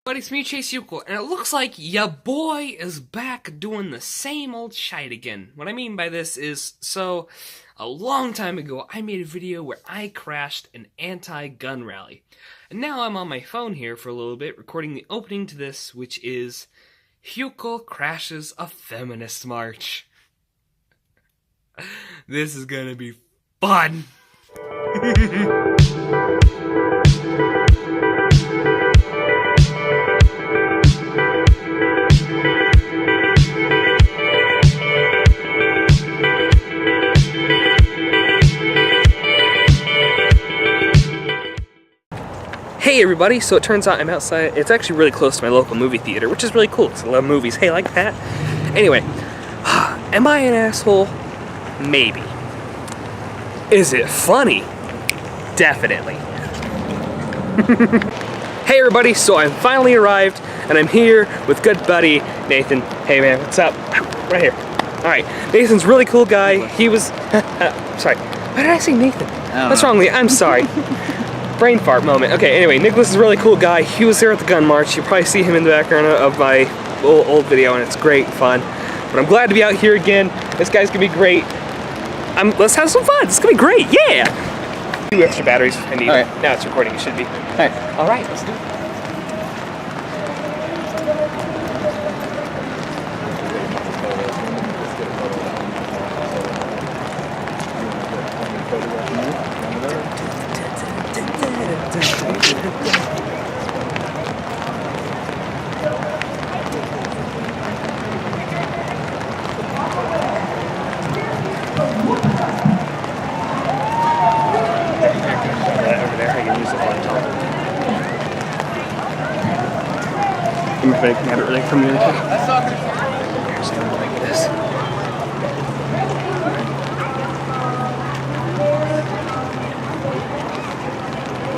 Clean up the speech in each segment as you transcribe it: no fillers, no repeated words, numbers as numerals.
But it's me, Chase Hukill, and it looks like ya boy is back doing the same old shite again. What I mean by this is, so, a long time ago, I made a video where I crashed an anti-gun rally. And now I'm on my phone here for a little bit, recording the opening to this, which is, Hukill crashes a feminist march. This is gonna be fun! Hey everybody, so it turns out I'm outside. It's actually really close to my local movie theater, which is really cool because I love movies. Hey, like that? Anyway, am I an asshole? Maybe. Is it funny? Definitely. Hey everybody, so I finally arrived and I'm here with good buddy Nathan. Hey man, what's up? Right here. Alright, Nathan's a really cool guy. He was... sorry, why did I say Nathan? What's wrong with me? I'm sorry. Brain fart moment. Okay, anyway, Nicholas is a really cool guy. He was there at the gun march. You'll probably see him in the background of my old video, and it's great fun. But I'm glad to be out here again. This guy's gonna be great. Let's have some fun. It's gonna be great. Yeah! 2 extra batteries I need. Right. Now it's recording. It should be. All right, let's do it. Over there, I can use the one top. If I can have it really communicate. Here's something like this.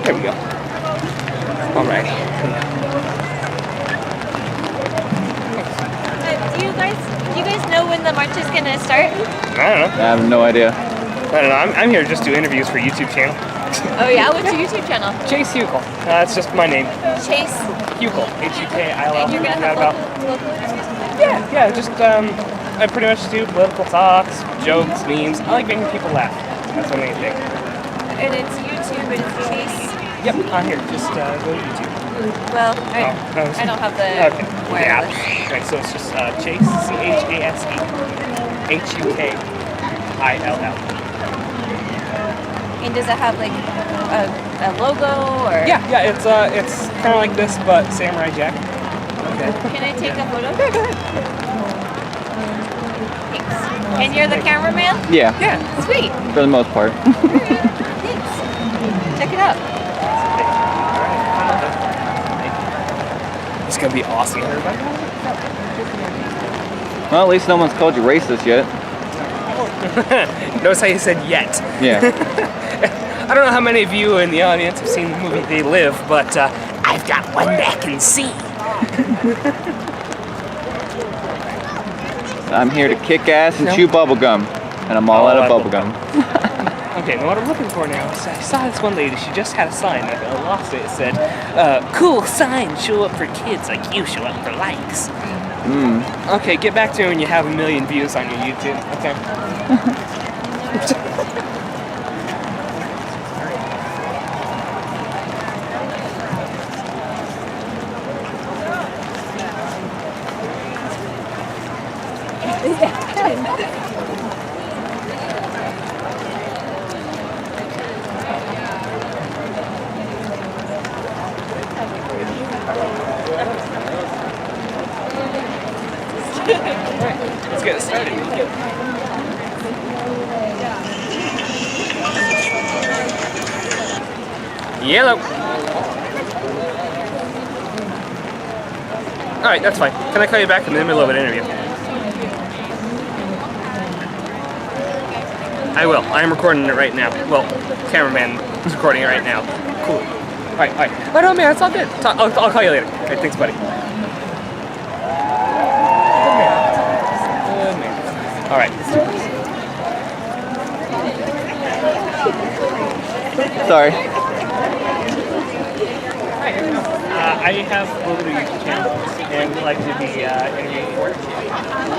There we go. Alrighty. Do you guys know when the march is gonna start? I don't know. I have no idea. I don't know. I'm here to just do interviews for YouTube channel. Oh yeah, what's your YouTube channel? Chase Hukill. That's just my name. Chase Hukill. H-U-K-I-L-L. And you're gonna have local interviews? Yeah. Just I pretty much do political talks, jokes, memes. I like making people laugh. That's my main thing. And it's YouTube and it's Chase. Yep. On here. Just go to YouTube. Well, I don't have the wireless. Right. So it's just Chase, C-H-A-S-E, H-U-K-I-L-L. And does it have like a logo or? Yeah. It's kind of like this, but Samurai Jack. Okay. Can I take a photo? Yeah, go ahead. Thanks. And you're the cameraman? Yeah. Sweet. For the most part. Thanks. Check it out. It's gonna be awesome, everybody. Well, at least no one's called you racist yet. Notice how you said yet. Yeah. I don't know how many of you in the audience have seen the movie They Live, but I've got one that can see. I'm here to kick ass and chew bubblegum. And I'm all out of bubblegum. Okay, now what I'm looking for now is I saw this one lady, she just had a sign, I lost it, it said, cool sign, show up for kids like you show up for likes. Okay, get back to her when you have 1 million views on your YouTube, okay? Alright, let's get it started. Yellow. Alright, that's fine. Can I call you back in the middle of an interview? I will. I am recording it right now. Well, cameraman is recording it right now. Cool. Alright. Oh no, man, it's all good. I'll call you later. Alright, thanks, buddy. Good man. Alright. Sorry. Hi. I have a little bit of YouTube channel, and would like to be interviewed for it.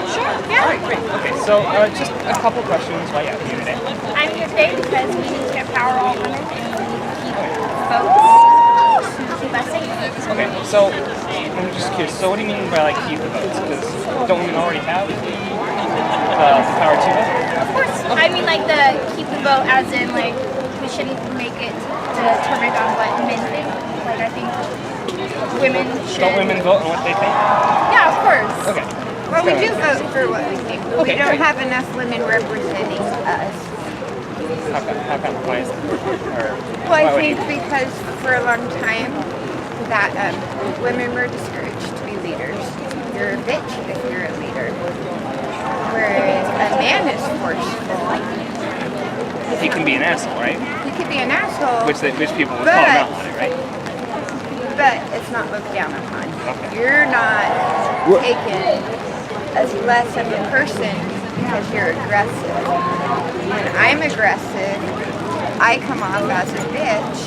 Sure, yeah. All right, great. Okay, so just a couple questions while you have here today. I'm here today because we need to empower all women and we need to keep votes to keep us safe. Okay, so I'm just curious. So what do you mean by like keep the votes? Because don't women already have the power to vote? Of course. I mean like the keep the vote as in like we shouldn't make it determined on what men think. Like I think women should. Don't women vote on what they think? Yeah, of course. Okay. Well, we do vote for what we think, but Okay, we don't great. have enough women representing us. How come? Why is that? Or Well, I why would think you- because for a long time that women were discouraged to be leaders. You're a bitch if you're a leader. Whereas a man is forceful. he can be an asshole, right? He could be an asshole, Which people would call him But- out on it, right? but it's not looked down upon. Okay. You're not taken as less of a person because you're aggressive. When I'm aggressive, I come off as a bitch,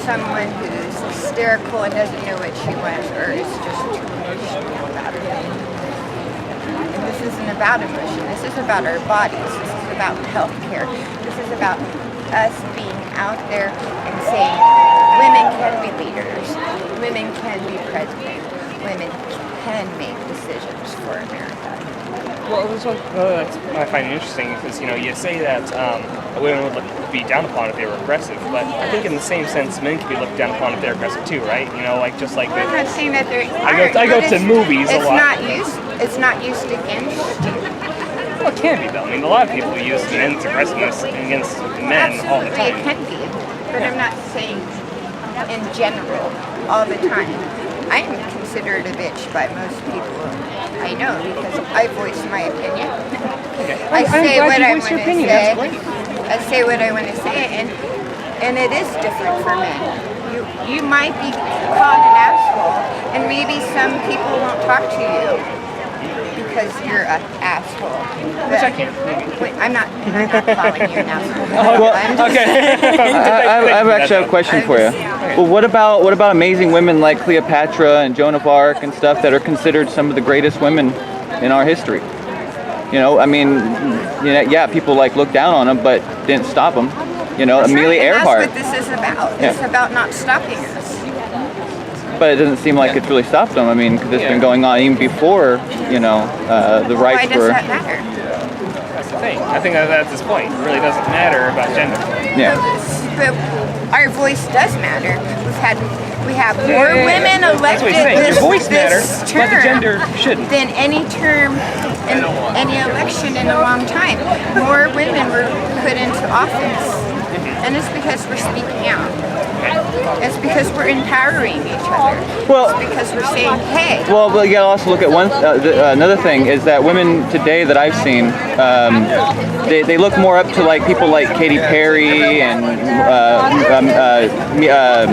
someone who's hysterical and doesn't know what she wants or is just too emotional about it. And this isn't about emotion. This is about our bodies. This is about healthcare. This is about us being out there and saying women can be leaders, women can be president, women can make decisions for America. Well, this one that's what I find interesting because you say that women would be down upon if they were aggressive, but I think in the same sense, men can be looked down upon if they're aggressive too, right? Just like I'm not saying that there I go to movies a lot. It's not used against you. Well, it can be though. I mean, a lot of people use men's aggressiveness against men all the Absolutely, it time. can be, but I'm not saying in general all the time. I am considered a bitch by most people I know because I voice my opinion. I say what I want to say. I say what I want to say, and it is different for men. You might be called an asshole, and maybe some people won't talk to you because you're an asshole. Which I can't. Wait, I'm not calling you an asshole. Well, I'm just I actually have a question for you. Well, what about amazing women like Cleopatra and Joan of Arc and stuff that are considered some of the greatest women in our history? I mean, yeah, people look down on them, but didn't stop them. Amelia Earhart. That's what this is about. Yeah. It's about not stopping us. But it doesn't seem like it's really stopped them. I mean, 'cause it's been going on even before, the Why rights does were. that matter? That's the thing. I think that's his point. It really doesn't matter about gender. Yeah. But our voice does matter. We have more women That's what elected he's saying. this, Your voice matters, this but the term gender shouldn't. than any term in any election in a long time. More women were put into office. And it's because we're speaking out. It's because we're empowering each other. Well- It's because we're saying, hey, Well, but you gotta also look at another thing is that women today that I've seen, they look more up to people like Katy Perry and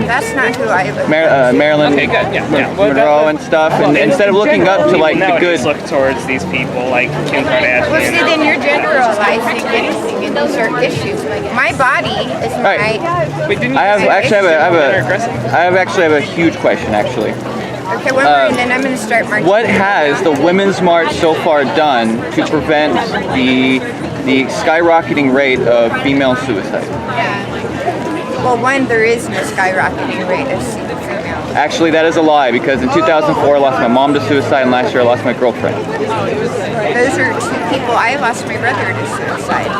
that's not who I look Marilyn Okay, good. Yeah. Well, Monroe and stuff, and in instead of looking up to general, the good. nowadays look towards these people like Kim Kardashian. Well, see, then you're generalizing anything, and those are issues. My body is my. Right. Wait, didn't you I say actually have a huge question actually. Okay, one more, and then I'm going to start marching. What has the Women's March so far done to prevent the skyrocketing rate of female suicide? Well, one, there is no skyrocketing rate of female. Actually, that is a lie because in 2004 I lost my mom to suicide and last year I lost my girlfriend. Those are two people. I lost my brother to suicide.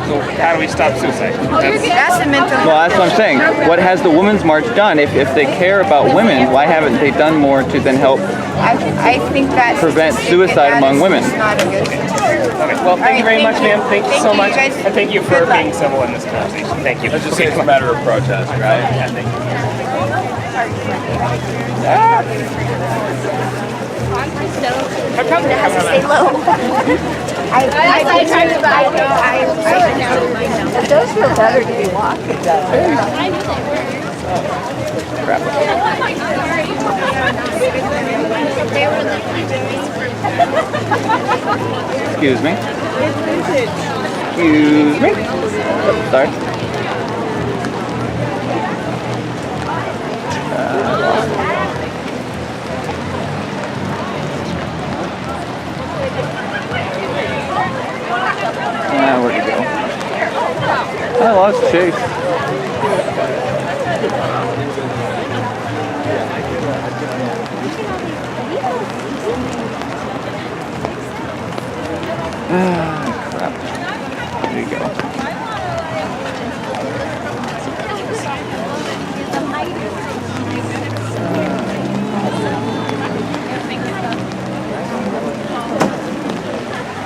So how do we stop suicide? That's a mental Well, health that's what I'm saying. What has the Women's March done? If they care about women, why haven't they done more to then help? I think that Prevent suicide among women. Not a good thing. Okay. Well, thank you very much, ma'am. Thank you so much. guys. And thank you for Good luck. being civil in this conversation. Thank you. Let's just say it's a matter of protest, right? Yeah, thank you. It has to stay low. I tried to buy it. It does feel better to be walking. Excuse me. Excuse me. Sorry. Chase. Ah, crap. There you go.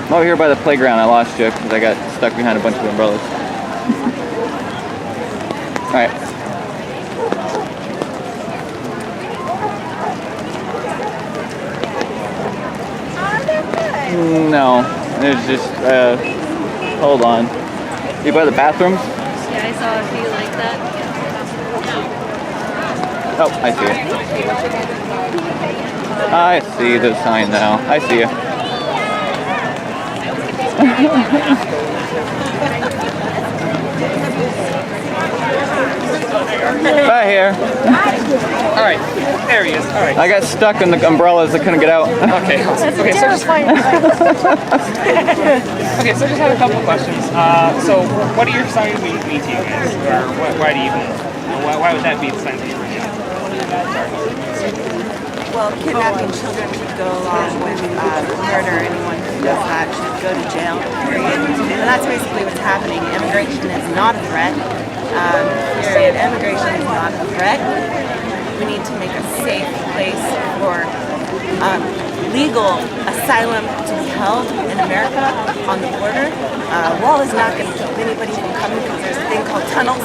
I'm over here by the playground. I lost you because I got stuck behind a bunch of umbrellas. All right. No, there's just, hold on. You by the bathrooms? Yeah, I saw a few like that. Oh, I see it. I see the sign now. I see you. Right here. All right, there he is. All right. I got stuck in the umbrellas. I couldn't get out. Okay. Okay. So just okay. So just had a couple of questions. So what are your signs mean to you guys, or why do you even? Why would that be the sign that you bring in? Well, kidnapping children should go along with murder. Anyone who does that should go to jail, period. And that's basically what's happening. Immigration is not a threat. Period. Immigration is not a threat. We need to make a safe place for legal asylum to be held in America on the border. Wall is not going to keep anybody from coming because there's a thing called tunnels.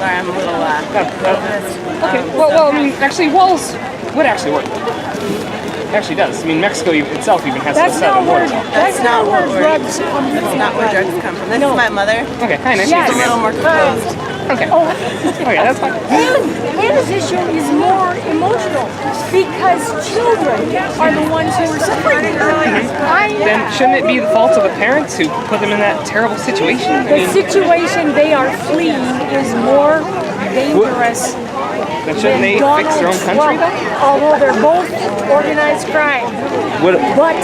Sorry, I'm a little Okay. Well, I mean, actually, walls would actually work. It actually does. I mean, Mexico itself even has That's a southern border. That's not where drugs come from. That's not where drugs come from. This is my mother. Okay, hi, nice to She's meet a you. little more composed. Okay. Okay, that's fine. His issue is more emotional because children are the ones who are suffering. Then shouldn't it be the fault of the parents who put them in that terrible situation? The situation they are fleeing is more dangerous Then shouldn't they than fix their own Donald country, Trump, though? although they're both organized crime. What? But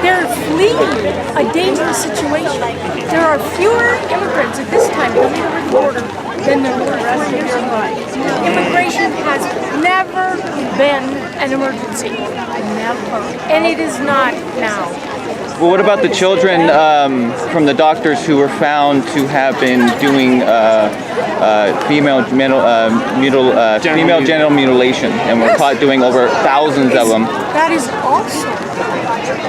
they're fleeing a dangerous situation. There are fewer immigrants at this time coming over the border than there were 20 years ago. Immigration has never been an emergency. Never. And it is not now. Well, what about the children from the doctors who were found to have been doing female genital mutilation and were caught doing over thousands of them? That is also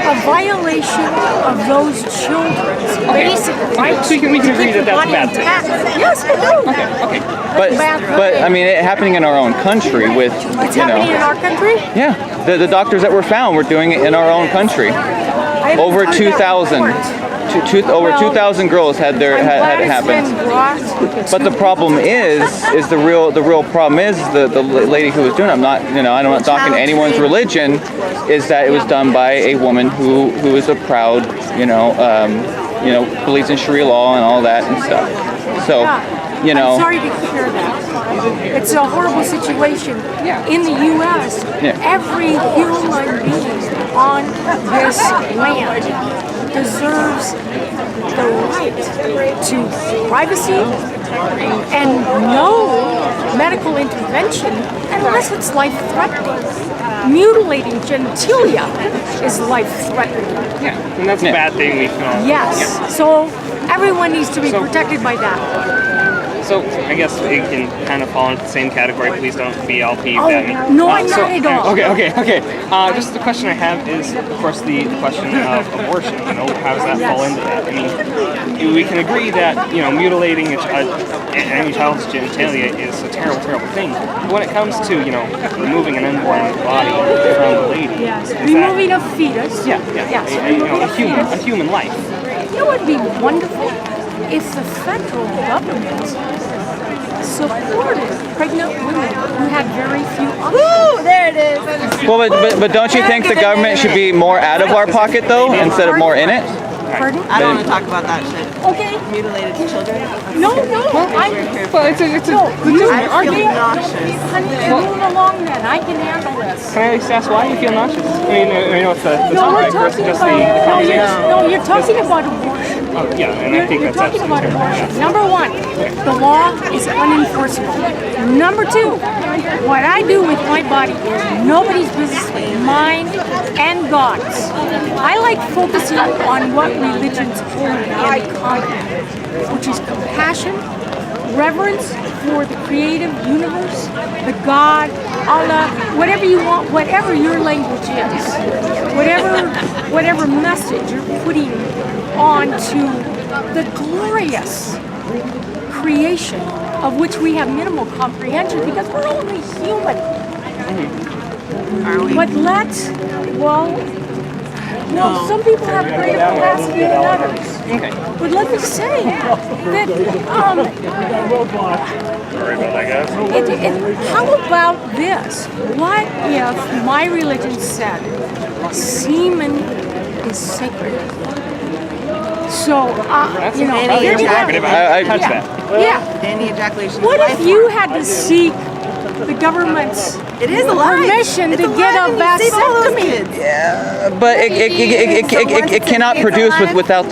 a violation of those children's basic rights. So we can agree that that's a bad thing. Yes, I do. Okay. But I mean, it happening in our own country with, It's you know. happening in our country. Yeah, the doctors that were found were doing it in our own country. I haven't Over heard that 2,000. report. Over 2,000 girls had I'm glad it it's happen. been brought But the problem is the real problem is the lady who was doing it. I'm not knocking anyone's religion. Is that it was done by a woman who is a proud believes in Sharia law and all that and stuff. So I'm sorry to hear that. It's a horrible situation. In the U.S., every human being on this land deserves the right to privacy and no medical intervention unless it's life-threatening. Mutilating genitalia is life-threatening. Yeah, and that's a bad thing we can all. Yes, so everyone needs to be protected by that. So I guess it can kind of fall into the same category. Please don't be all peeved Oh, at me. no, I'm not at all. Okay. Just the question I have is, of course, the question of abortion. How does that fall into that? I mean, we can agree that mutilating any child's genitalia is a terrible, terrible thing. But when it comes to removing an unborn body from the lady, Yes, is removing a fetus. Yes, a human life. You know what would be wonderful if the federal government supported pregnant women who had very few options. Woo! There it is. Well, but don't you think the government should be more out of our pocket though, instead of more in it? Pardon? I don't want to talk about that shit. Okay. Mutilated children. No. Well, it's a No, you I feel argument. obnoxious. Honey, move along then. I can handle this. Yes. Can I at least ask why you feel nauseous? I mean, I know it's the No, we're topic versus talking just about, the conversation. no, you're talking about abortion. Oh, yeah, and I think You're that's talking about absolutely abortion. terrible. Number one, the law is unenforceable. Number two, what I do with my body is nobody's business but mine and God's. I like focusing on what religions hold in common, which is compassion, reverence for the creative universe, the God, Allah, whatever you want, whatever your language is, whatever message you're putting onto the glorious creation of which we have minimal comprehension because we're only human. Are we? But no, some people have greater capacity than others. Okay. But let me say that, how about this? What if my religion said semen is sacred? So, you know, Any here we go. ejaculation. I touch Yeah. that. Yeah. Any ejaculation. What is if life you form. had to seek the government's It is alive. permission It's to get alive, a and you save all those vasectomy? kids. But it cannot produce without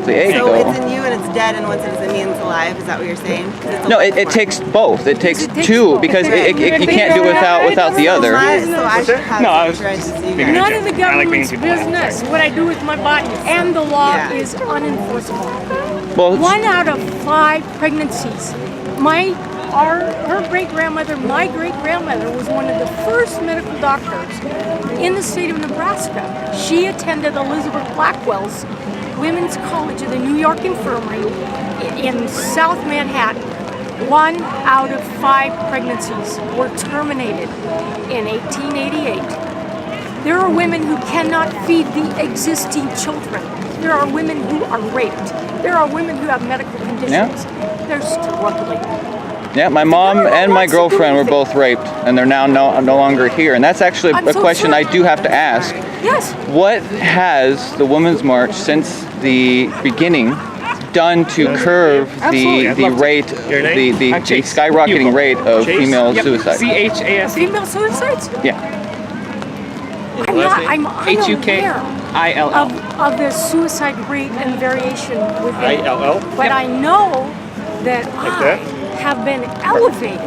the egg So though. it's in you and it's dead, and once it's in me and it's alive. Is that what you're saying? 'Cause it's a No, life it form. takes both. It takes takes two both. because you can't do it without the So other. I should have No, I was tried to just see you figuring guys. None of the I like being government's people out. business what I do with my body, and the law Yeah. is unenforceable. Well, 1 out of 5 pregnancies. Her great-grandmother, my great-grandmother, was one of the first medical doctors in the state of Nebraska. She attended Elizabeth Blackwell's Women's College of the New York Infirmary in South Manhattan. 1 out of 5 pregnancies were terminated in 1888. There are women who cannot feed the existing children. There are women who are raped. There are women who have medical conditions. They're struggling. yeah, my mom and my girlfriend were both raped, and they're now no longer here. And that's actually I'm a so question sorry. I do have to ask. Yes. What has the Women's March since the beginning done to curb Absolutely, I'd the love to. rate, Your name? the I'm Chase. skyrocketing Hukill. rate of Chase? female Yep. suicide? CHAS. Female suicides? Yeah. I'm unaware HUKILL. of the suicide rate and variation within. ILL? But I know that that? I have been elevated.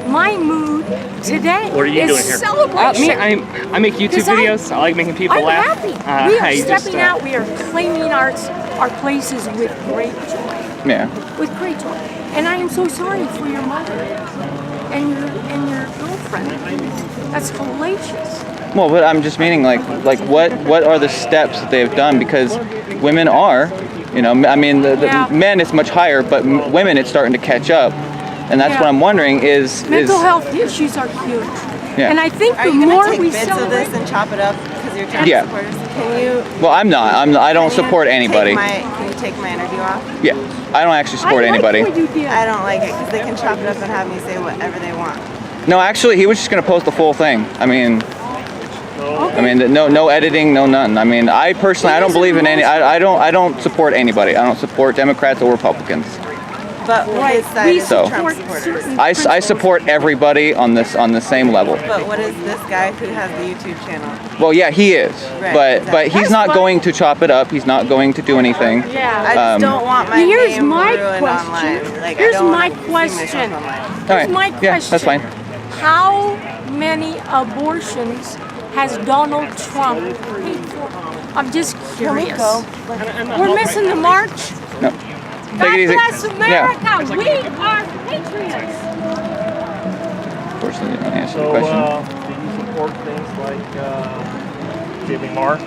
My mood today What are you is doing here? celebration. I make YouTube 'Cause videos. I like making people I'm laugh. happy. We are I stepping just, out. We are claiming our places with great joy. Yeah. With great joy. And I am so sorry for your mother and your girlfriend. That's hellacious. Well, but I'm just meaning like what are the steps that they've done, because women are, I mean the Yeah. men it's much higher, but women it's starting to catch up, and that's Yeah. what I'm wondering is Mental health issues are huge. Yeah. And I think Are the you more gonna take we bits of celebrate, this and chop it up because you're trying Yeah. to support us? Can you? well I don't can you support take anybody. Can you take my interview off? Yeah, I don't actually support I like anybody. what you did. I don't like it because they can chop it up and have me say whatever they want. No, actually, he was just gonna post the full thing. I mean, no editing, no nothing. I mean, I personally, I don't believe in any. I don't support anybody. I don't support Democrats or Republicans. But his side We is So- Trump support supporters. certain I principles. support everybody on the same level. But what is this guy who has the YouTube channel? Well, yeah, he is, Right, but he's That's not fine. going to chop it up. He's not going to do anything. I Yeah. just don't want my Here's name my ruined question. online. Like, Here's I don't my want to see question. myself online. All right. Here's my Yeah, question. that's fine. How many abortions has Donald Trump paid for? I'm just curious. We're missing the march. No. God Take it easy. bless Yeah. America. We are patriots. Unfortunately, I didn't answer the So, question. do you support things like Jimmy Moore?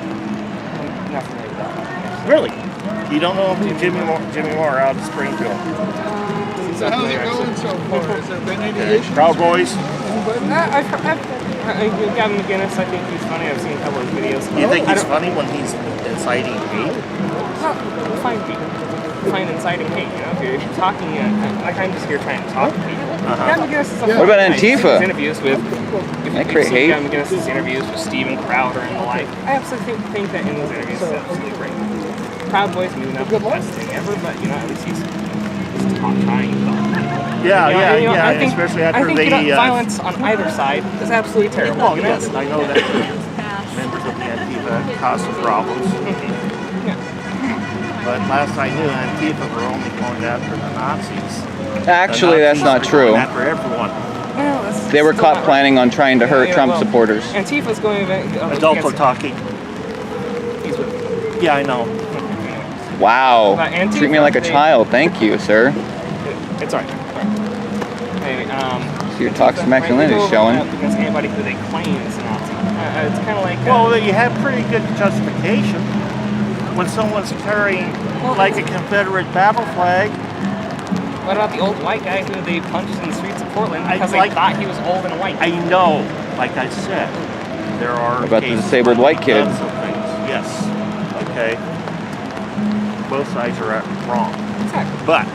Nothing like that. Really? You don't know Jimmy Moore out of Springfield? So how's it going so far? Has there been any issues? Cowboys? Gavin McGinnis, I think he's funny. I've seen a couple of his videos. You think I he's don't- funny when he's inciting hate? Find inciting hate, if you're talking, like I'm just here trying to talk to people. Gavin McGinnis is What about I've seen Antifa? his interviews with, They create hate. Gavin McGinnis' interviews with Steven Crowder and the like. I absolutely think that in those interviews is absolutely great. Proud Boy's maybe not the best thing ever, but at least he's just trying to talk. Yeah, You know, yeah, and, you know, yeah. I think, Especially I after think they. you know, violence on either side is absolutely terrible. Well, you know? yes, I know that members of the Antifa caused some problems. But last I knew, Antifa were only going after the Nazis. Actually, The that's Nazis not were true. going after everyone. Well, that's They were still caught not planning on trying to hurt Yeah, Trump well, supporters. Antifa's going Adults are talking. He's with Yeah, I know. Wow. Antifa, Treat me like a they- child. Thank you, sir. It's alright. Anyway, So your toxic right, masculinity we is go showing. over against anybody who they claim is a Nazi. It's kind of like Well, you have pretty good justification when someone's carrying like a Confederate battle flag. what about the old white guy who they punched in the streets of Portland because like- they thought he was old and white? I know, like I said, there are About the cases disabled where white kid. they've done some things. Yes. Okay. Both sides are wrong. Exactly. But,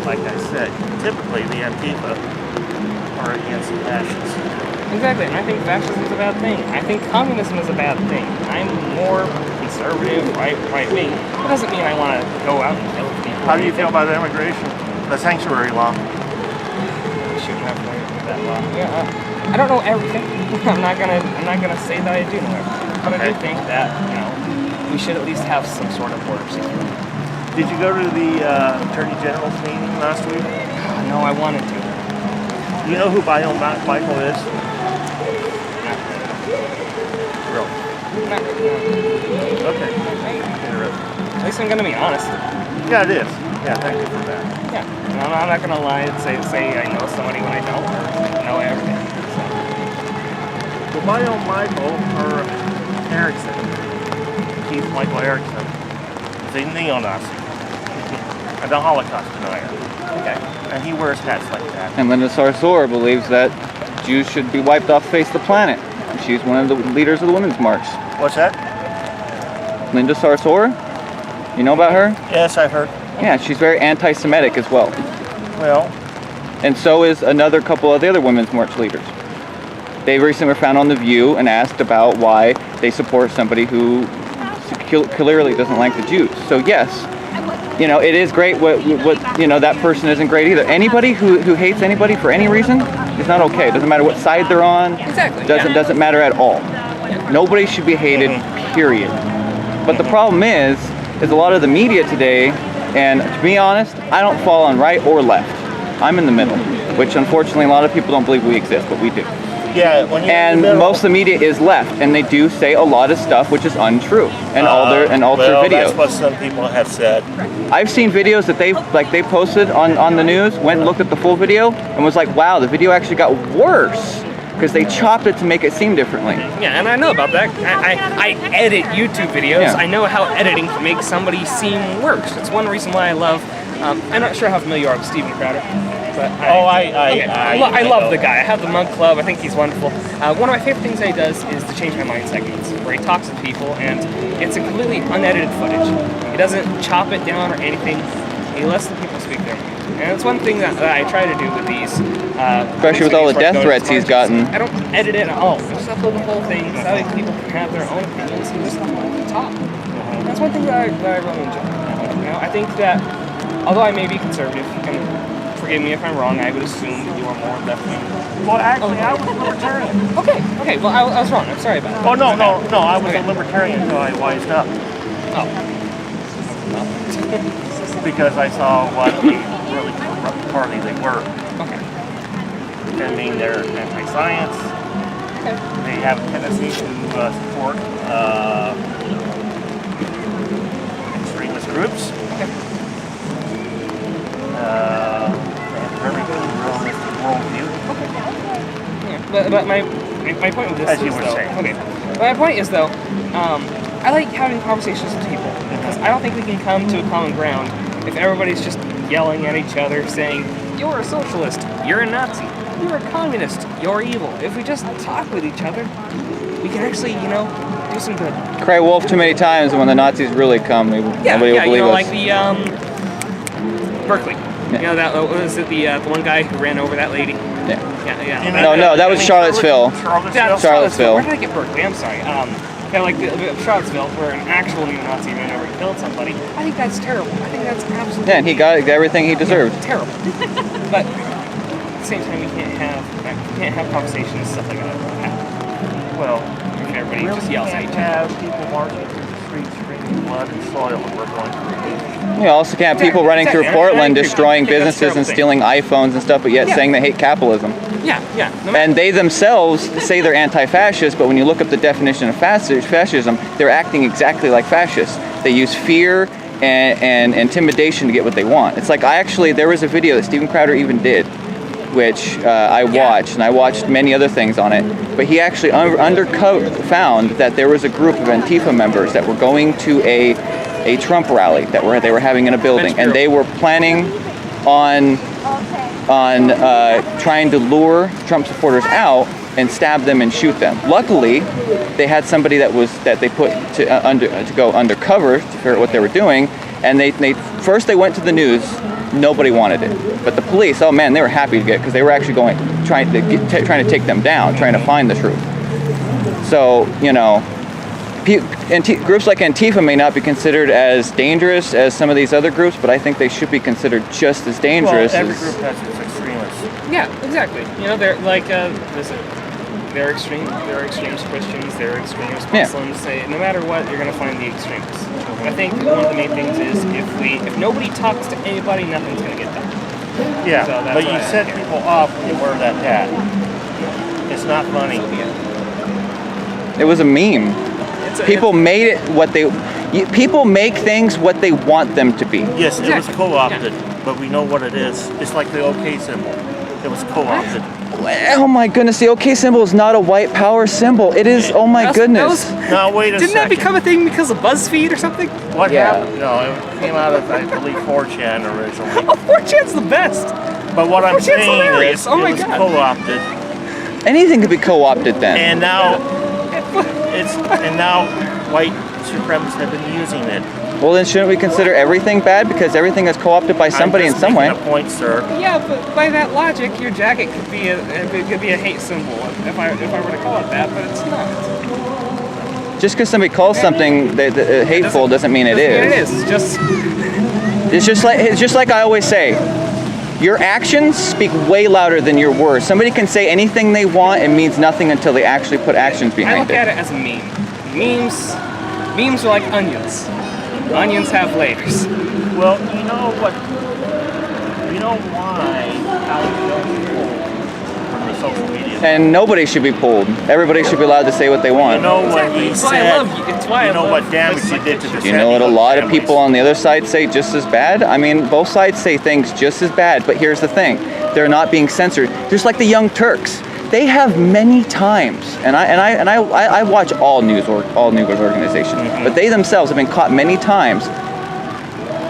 like I said, typically the Antifa are against the fascists. Exactly, and I think fascism is a bad thing. I think communism is a bad thing. I'm more conservative, right wing. That doesn't mean I want to go out and kill people. How do you feel about immigration? The sanctuary law. We shouldn't have to do that law. Yeah, I don't know everything. I'm not gonna say that I do know everything, but I do think that we should at least have some sort of border security. Did you go to the Attorney General's meeting last week? No, I wanted to. Do you know who Bion Michael is? Really? Not really. Okay. At least I'm gonna be honest. Yeah, it is. Yeah, thank you for that. Yeah, and I'm not gonna lie and say I know somebody when I don't, or know everything. So Bion Michael, or Erickson, Keith Michael Erickson, is a neo-Nazi and a Holocaust denier. Okay. And he wears hats like that. And Linda Sarsour believes that Jews should be wiped off the face of the planet. She's one of the leaders of the Women's March. What's that? Linda Sarsour? You know about her? Yes, I've heard. Yeah, she's very anti-Semitic as well. Well, And so is another couple of the other Women's March leaders. They recently were found on The View and asked about why they support somebody who clearly doesn't like the Jews. So yes, it is great what that person isn't great either. Anybody who hates anybody for any reason is not okay. It doesn't matter what side they're on. Exactly. Doesn't matter at all. Nobody should be hated, period. But the problem is a lot of the media today, and to be honest, I don't fall on right or left. I'm in the middle, which unfortunately a lot of people don't believe we exist, but we do. yeah, when you're in And the middle, most of the media is left, and they do say a lot of stuff which is untrue, and all their videos. That's what some people have said. I've seen videos that they posted on the news, went and looked at the full video, and was like, wow, the video actually got worse because they chopped it to make it seem differently. Yeah, and I know about that. I edit YouTube videos. Yeah. I know how editing can make somebody seem worse. It's one reason why I love. I'm not sure how familiar you are with Steven Crowder, but I love the guy. I have the Mug Club. I think he's wonderful. One of my favorite things that he does is the Change My Mind segments, where he talks to people, and it's a completely unedited footage. He doesn't chop it down or anything. He lets the people speak their mind. And it's one thing that I try to do with these. Especially with all the death threats he's gotten. I don't edit it at all. I just upload the whole thing so that people can have their own opinions and just talk. That's one thing that I really enjoy. I think that, although I may be conservative, and forgive me if I'm wrong, I would assume that you are more left-wing. Well, actually, I was a libertarian. Okay, well, I was wrong. I'm sorry about that. Oh, no, I was a libertarian until I wised up. Oh. Because I saw what a really corrupt party they were. Okay. I mean, they're anti-science. Okay. They have a tendency to support extremist groups. Okay. They have a very realistic worldview. Yeah, but my point with this As is, you were though, saying. okay. But my point is, though, I like having conversations with people because I don't think we can come to a common ground if everybody's just yelling at each other, saying, "You're a socialist, you're a Nazi, you're a communist, you're evil." If we just talk with each other, we can actually, do some good. Cry wolf too many times, and when the Nazis really come, nobody will believe us. like the Berkeley. Yeah. That was it. The one guy who ran over that lady. Yeah. Yeah. No, that was Charlottesville. Yeah, Charlottesville. Where did I get Berkeley? I'm sorry. kind of like the Charlottesville, where an actual neo-Nazi ran over and killed somebody. I think that's terrible. I think that's absolutely... Yeah, and he got everything he deserved. Terrible. But at the same time, we can't have conversations and stuff like that. Well, everybody just yells at each other. Have people marching through the streets, screaming blood and soil when we're going through. You also can't have people running through Portland destroying businesses and stealing iPhones and stuff, but yet saying they hate capitalism. Yeah. And they themselves say they're anti-fascist, but when you look up the definition of fascism, they're acting exactly like fascists. They use fear and intimidation to get what they want. It's like there was a video that Steven Crowder even did, which I watched, and I watched many other things on it, but he actually found that there was a group of Antifa members that were going to a Trump rally that they were having in a building, and they were planning on trying to lure Trump supporters out and stab them and shoot them. Luckily, they had somebody that they put to go undercover to figure out what they were doing, and they first went to the news. Nobody wanted it, but the police, oh man, they were happy to get, because they were actually trying to take them down, trying to find the truth. So groups like Antifa may not be considered as dangerous as some of these other groups, but I think they should be considered just as dangerous. Well, every group has its extremists. Yeah, exactly. They're like they're extremist Christians, they're extremist Muslims. No matter what, you're going to find the extremists. I think one of the main things is if nobody talks to anybody, nothing's going to get done. Yeah, so but you set people off when you wear that hat. It's not funny. It was a meme. People made it people make things what they want them to be. Yes, it was co-opted, but we know what it is. It's like the OK symbol. It was co-opted. Oh my goodness, the OK symbol is not a white power symbol. It is, oh my goodness. Now wait a second. Didn't that become a thing because of BuzzFeed or something? What happened? No, it came out of, I believe, 4chan originally. Oh, 4chan's the best. But what I'm saying hilarious. is, oh my it was God. co-opted. Anything could be co-opted then. And now, white supremacists have been using it. Well, then shouldn't we consider everything bad, because everything is co-opted by somebody in some way? I'm just making a point, sir. Yeah, but by that logic, your jacket could be a hate symbol if I were to call it that, but it's not. Just because somebody calls something hateful doesn't mean it is. It is. It's just like I always say. Your actions speak way louder than your words. Somebody can say anything they want and means nothing until they actually put actions behind it. I look at it as a meme. Memes are like onions. Onions have layers. Well, you know what? You know why Alex Jones pulled from the social media? And nobody should be pulled. Everybody should be allowed to say what they want. You know what he said? You know what damage he did to the You know what a lot of people on the other side say just as bad? I mean, both sides say things just as bad, but here's the thing. They're not being censored. Just like the Young Turks. They have many times, and I watch all news organizations, but they themselves have been caught many times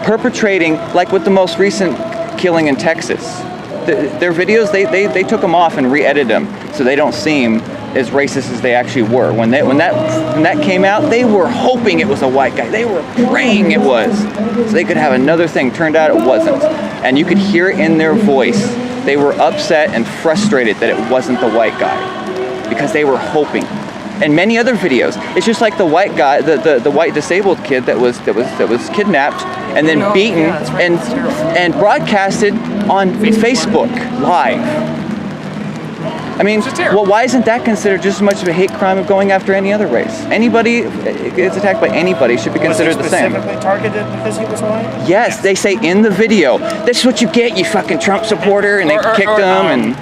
perpetrating, like with the most recent killing in Texas. Their videos, they took them off and re-edited them so they don't seem as racist as they actually were. When that came out, they were hoping it was a white guy. They were praying it was, so they could have another thing. Turned out it wasn't, and you could hear it in their voice. They were upset and frustrated that it wasn't the white guy because they were hoping. And many other videos, it's just like the white guy, the white disabled kid that was kidnapped and then beaten and broadcasted on Facebook Live. I mean, well, why isn't that considered just as much of a hate crime of going after any other race? Anybody gets attacked by anybody should be considered the same. Was he specifically targeted because he was white? Yes, they say in the video, "This is what you get, you fucking Trump supporter," and they kicked him and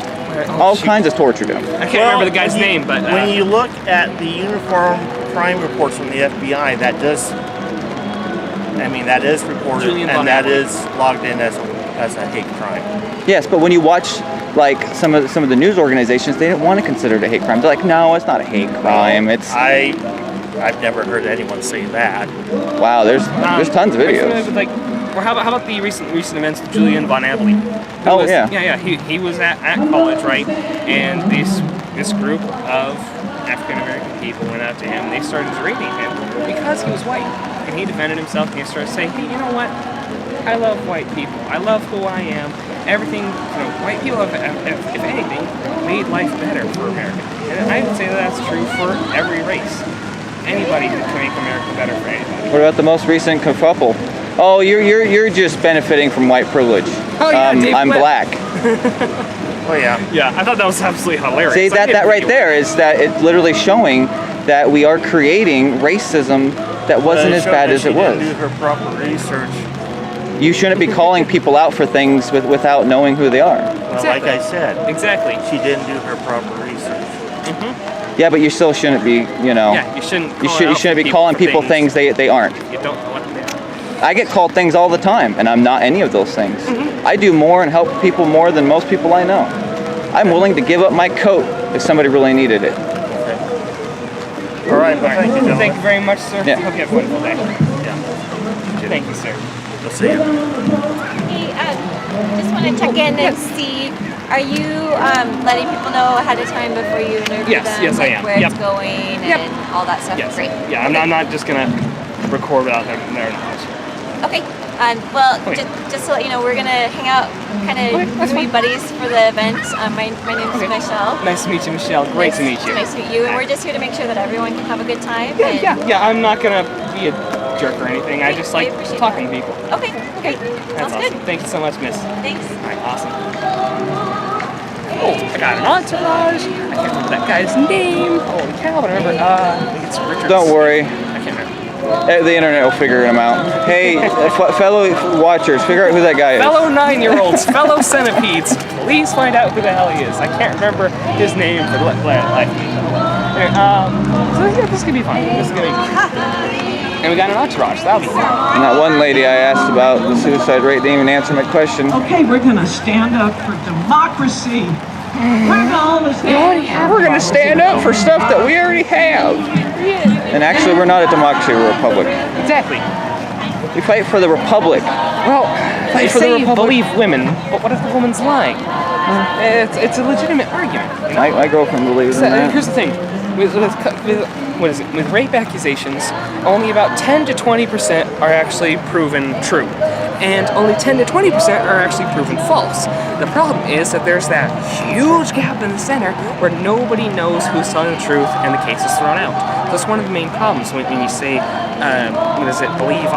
all kinds of tortured him. I can't remember the guy's name, but when you look at the uniform crime reports from the FBI, that is reported and that is logged in as a hate crime. Yes, but when you watch like some of the news organizations, they didn't want to consider it a hate crime. They're like, no, it's not a hate crime. It's I've never heard anyone say that. Wow, there's tons of videos. Or how about the recent events with Julian Von Abley? He was at college, right? And this group of African American people went out to him and they started berating him because he was white. And he defended himself and he started saying, hey, you know what? I love white people. I love who I am. Everything, white people have, if anything, made life better for America. And I would say that's true for every race. anybody to make America better for anybody. What about the most recent kerfuffle? Oh, you're just benefiting from white privilege. Oh yeah, Dave I'm Webb. black. Oh yeah. Yeah, I thought that was absolutely hilarious. See, that right there is that it's literally showing that we are creating racism that wasn't as bad as it was. She didn't do her proper research. You shouldn't be calling people out for things without knowing who they are. Well, like I said, Exactly. she didn't do her proper research. Yeah, but you still shouldn't be, Yeah, you shouldn't. you shouldn't be calling people things they aren't. You don't know what they are. I get called things all the time, and I'm not any of those things. I do more and help people more than most people I know. I'm willing to give up my coat if somebody really needed it. All right, well, thank you, gentlemen. Thank you very much, sir. Yeah. Hope you have a wonderful day. Yeah. Thank you, sir. We'll see you. Hey, just want to check in and see, are you letting people know ahead of time before you interview them? Yes, I am. Where Yep. it's going and all that stuff? Yes. Great. Yeah, I'm not just gonna record without their knowledge. Okay. Well, Okay. just to let you know, we're gonna hang out, kind of be buddies for the event. My name's Michelle. Nice to meet you, Michelle. Great to meet you. Nice to meet you. And we're just here to make sure that everyone can have a good time. and- Yeah. I'm not gonna be a jerk or anything. I just like appreciate talking to people. Okay. Great. That's Sounds awesome. good. Thank you so much, miss. Thanks. All right, awesome. Oh, I got an entourage. I can't remember that guy's name. Holy cow, but I remember. I think it's Richard. Don't worry. I can't remember. The internet will figure him out. Hey, fellow watchers, figure out who that guy is. Fellow 9-year-olds, fellow centipedes, please find out who the hell he is. I can't remember his name for the life of me. Anyway, so yeah, this is gonna be fun. This is gonna be and we got an entourage, so that'll be fun. And that one lady I asked about the suicide rate didn't even answer my question. Okay, we're gonna stand up for democracy. We're gonna stand up for stuff that we already have. And actually, we're not a democracy, we're a republic. Exactly. We fight for the republic. Well, they for the say you Republic. believe women, but what if the woman's lying? It's a legitimate argument. You know? My girlfriend believes in So, that. here's the thing, with what is it? With rape accusations, only about 10 to 20% are actually proven true, and only 10 to 20% are actually proven false. The problem is that there's that huge gap in the center where nobody knows who's telling the truth, and the case is thrown out. So it's one of the main problems when you say, what is it? Believe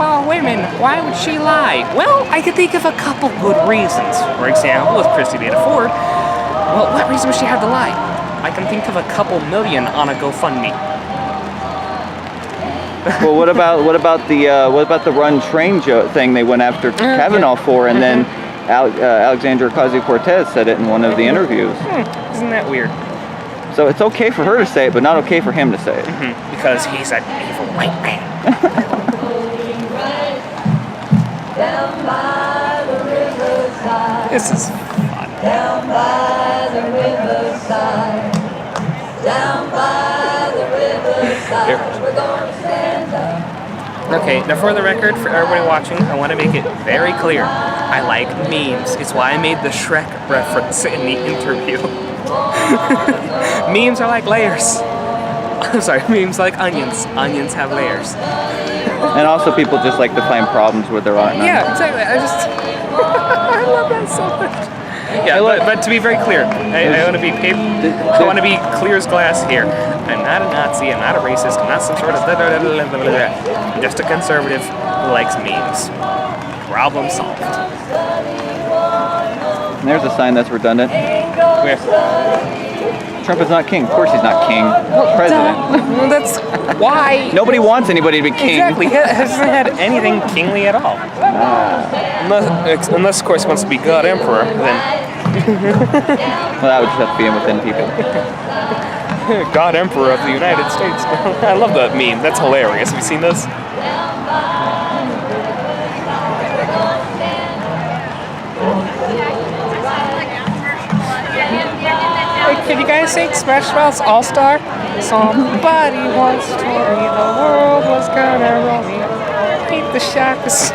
all women. Why would she lie? Well, I could think of a couple good reasons. For example, with Christy Beta Ford. Well, what reason would she have to lie? I can think of a couple million on a GoFundMe. Well, what about the run train thing they went after Kavanaugh for, and then Alexandria Ocasio-Cortez said it in one of the interviews. Isn't that weird? So it's okay for her to say it, but not okay for him to say it. Because he's an evil white man. This is fun. Down by the riverside. Down by the riverside. We're gonna stand up. Okay, now for the record, for everybody watching, I want to make it very clear. I like memes. It's why I made the Shrek reference in the interview. Memes are like layers. I'm sorry, memes like onions. Onions have layers. And also, people just like to find problems where there aren't none. Yeah, exactly. I just I love that so much. Yeah, but to be very clear, I want to be I want to be clear as glass here. I'm not a Nazi. I'm not a racist. I'm not some sort of I'm just a conservative who likes memes. Problem solved. And there's a sign that's redundant. Where? Trump is not king. Of course he's not king. President. Well, that's why. Nobody wants anybody to be king. Exactly. He hasn't had anything kingly at all. Unless, of course, he wants to be God Emperor, then. Well, that would just have to be within people. God Emperor of the United States. I love that meme. That's hilarious. Have you seen this? Hey, can you guys sing Smash Mouth's All-Star? Somebody once told me the world was gonna roll me. Beat the Sharks.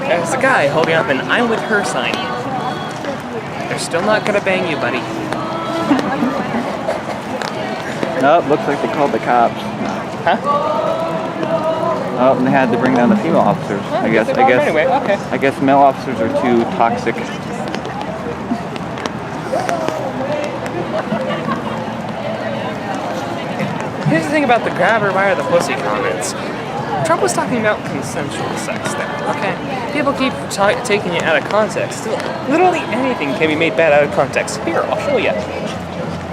There's a guy holding up an I'm with her sign. They're still not gonna bang you, buddy. Nope, looks like they called the cops. Huh? Oh, and they had to bring down the female officers. I guess. Anyway, okay. I guess male officers are too toxic. Here's the thing about the grab her by the pussy comments. Trump was talking about consensual sex there, okay? People keep taking it out of context. Literally anything can be made bad out of context. Here, I'll show you.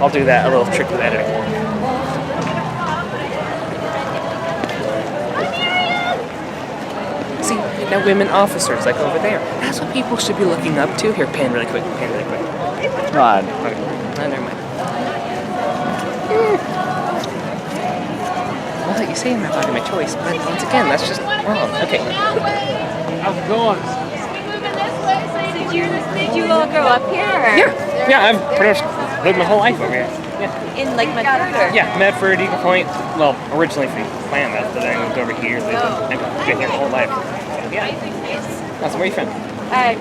I'll do that, a little trick with editing. See, now women officers, like over there. That's what people should be looking up to. Here, pan really quick, pan really quick. God. Okay, never mind. Well, you say I'm not talking my choice, but once again, that's just wrong. Okay. How's it going? Did you all grow up here? Or? Yeah, I've pretty much lived my whole life over here. Yeah. In like Medford or? Yeah, Medford, Eagle Point. Well, originally from Klamath, but then I moved over here. I've been here my whole life. Yeah. That's where are you from? I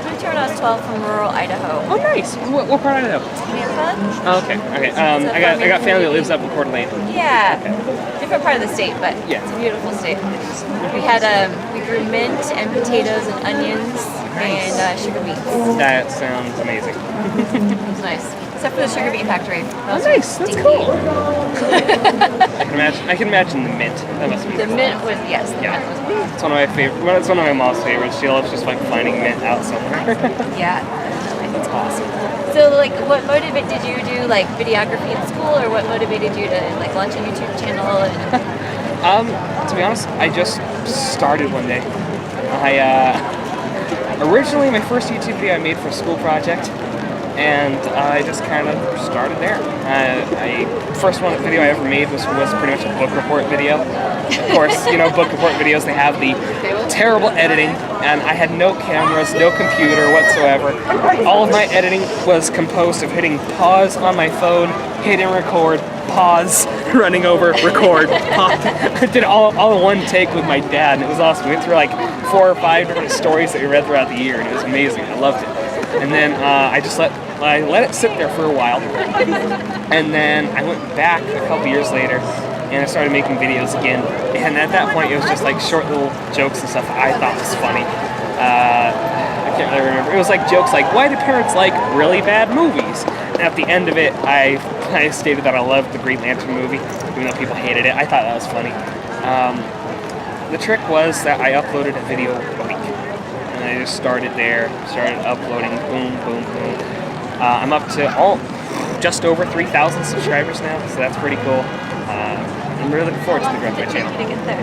moved here when I was 12 from rural Idaho. Oh, nice. What part of Idaho? Tampa. Oh, okay. Okay. I got family that lives up in Coeur d'Alene. Yeah. Different part of the state, but yeah, it's a beautiful state. We had we grew mint and potatoes and onions and sugar beets. That sounds amazing. It was nice, except for the sugar beet factory. That was nice. That's stinky. cool. I can imagine the mint. That must be. The mint was yes. The yeah. mint was. It's one of my favorite. Well, it's one of my mom's favorites. She loves just like finding mint out somewhere. Yeah, it's awesome. So, like, what did you do, like, videography in school, or what motivated you to, like, launch a YouTube channel? And... To be honest, I just started one day. Originally, my first YouTube video I made for a school project, and I just kind of started there. First video I ever made was pretty much a book report video. Of course, you know, book report videos, they have the terrible editing, and I had no cameras, no computer whatsoever. All of my editing was composed of hitting pause on my phone, hitting record, pause, running over, record, pause. I did it all in one take with my dad, and it was awesome. We went through like 4 or 5 different stories that we read throughout the year, and it was amazing. I loved it. And then I let it sit there for a while, and then I went back a couple years later, and I started making videos again. And at that point, it was just like short little jokes and stuff I thought was funny. I can't really remember. It was like jokes like, why do parents like really bad movies? And at the end of it, I stated that I loved the Green Lantern movie, even though people hated it. I thought that was funny. The trick was that I uploaded a video a week. And I just started there, started uploading, boom, boom, boom. I'm up to just over 3,000 subscribers now, so that's pretty cool. I'm really looking forward to the growth of my channel. Did you get there?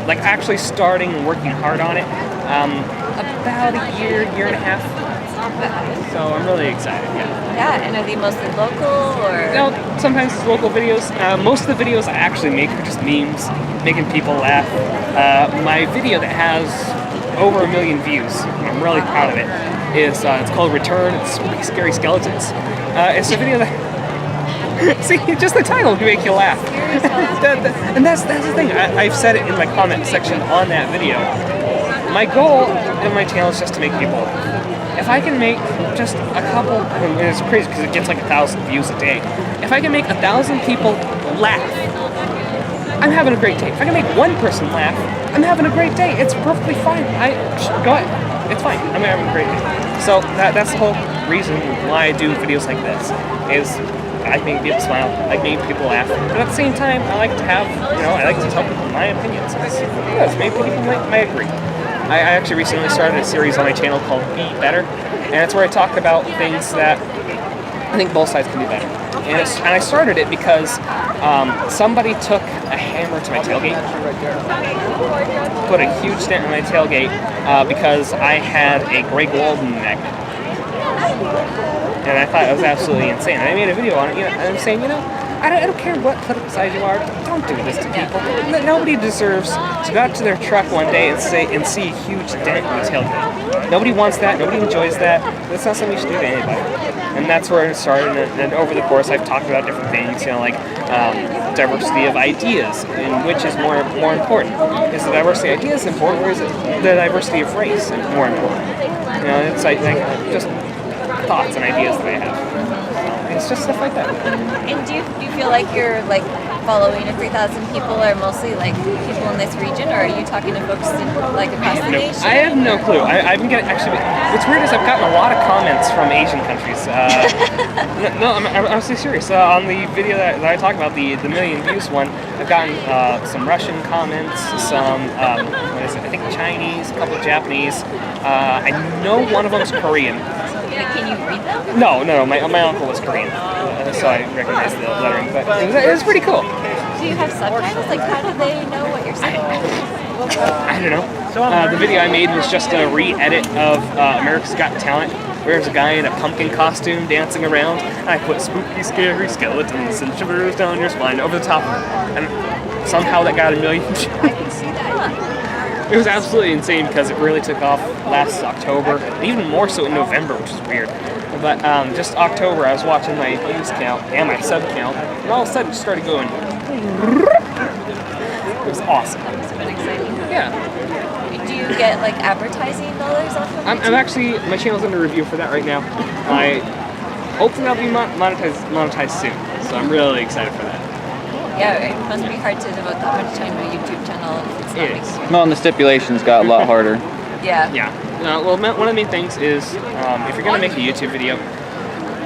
Like actually starting and working hard on it, about a year and a half. So I'm really excited, yeah. Yeah, and are they mostly local or? No, sometimes it's local videos. Most of the videos I actually make are just memes, making people laugh. My video that has over 1 million views, and I'm really proud of it, is it's called Return. It's Spooky Scary Skeletons. It's a video that see, just the title can make you laugh. And that's the thing. I've said it in my comment section on that video. My goal in my channel is just to make people laugh. If I can make just a couple, and it's crazy because it gets like 1,000 views a day. If I can make 1,000 people laugh, I'm having a great day. If I can make one person laugh, I'm having a great day. It's perfectly fine. Go ahead. It's fine. I'm having a great day. So that's the whole reason why I do videos like this. Is I make people smile, I make people laugh, but at the same time, I like to have, I like to tell people my opinions. Yes, maybe people might agree. I actually recently started a series on my channel called Be Better, and it's where I talk about things that I think both sides can do better. And I started it because somebody took a hammer to my tailgate, put a huge dent in my tailgate because I had a Greg Walden magnet. And I thought it was absolutely insane. And I made a video on it, and I'm saying, I don't care what political side you are, don't do this to people. Nobody deserves to go out to their truck one day and see a huge dent in the tailgate. Nobody wants that, nobody enjoys that. That's not something you should do to anybody. And that's where it started, and over the course I've talked about different things, like diversity of ideas, and which is more important. Is the diversity of ideas important, or is it the diversity of race more important? It's like just thoughts and ideas that I have. it's just stuff like that. And do you feel like you're like following of 3,000 people are mostly like people in this region, or are you talking to folks in, like across the nation? I have no clue. I've been getting actually. What's weird is I've gotten a lot of comments from Asian countries. No, I'm honestly serious. On the video that I talked about, the million views one, I've gotten some Russian comments, some what is it? I think Chinese, a couple of Japanese. I know one of them is Korean. Can you read them? No. My uncle was Korean, so I recognize the lettering. But it was pretty cool. Do you have subtitles? Like, how do they know what you're saying? I don't know. The video I made was just a re-edit of America's Got Talent, where there's a guy in a pumpkin costume dancing around. I put spooky, scary skeletons and shivers down your spine over the top, and somehow that got 1 million views. I can see that. It was absolutely insane because it really took off last October, even more so in November, which is weird. But just October, I was watching my views count and my sub count, and all of a sudden it started going. It was awesome. It's been exciting. Yeah. Do you get like advertising dollars off of it? I'm actually, my channel's under review for that right now. Hopefully I'll be monetized soon, so I'm really excited for that. Yeah, it must be hard to devote that much time to a YouTube channel if it's not It is. Well, and the stipulations got a lot harder. Yeah. Yeah. Well, one of the main things is if you're gonna make a YouTube video,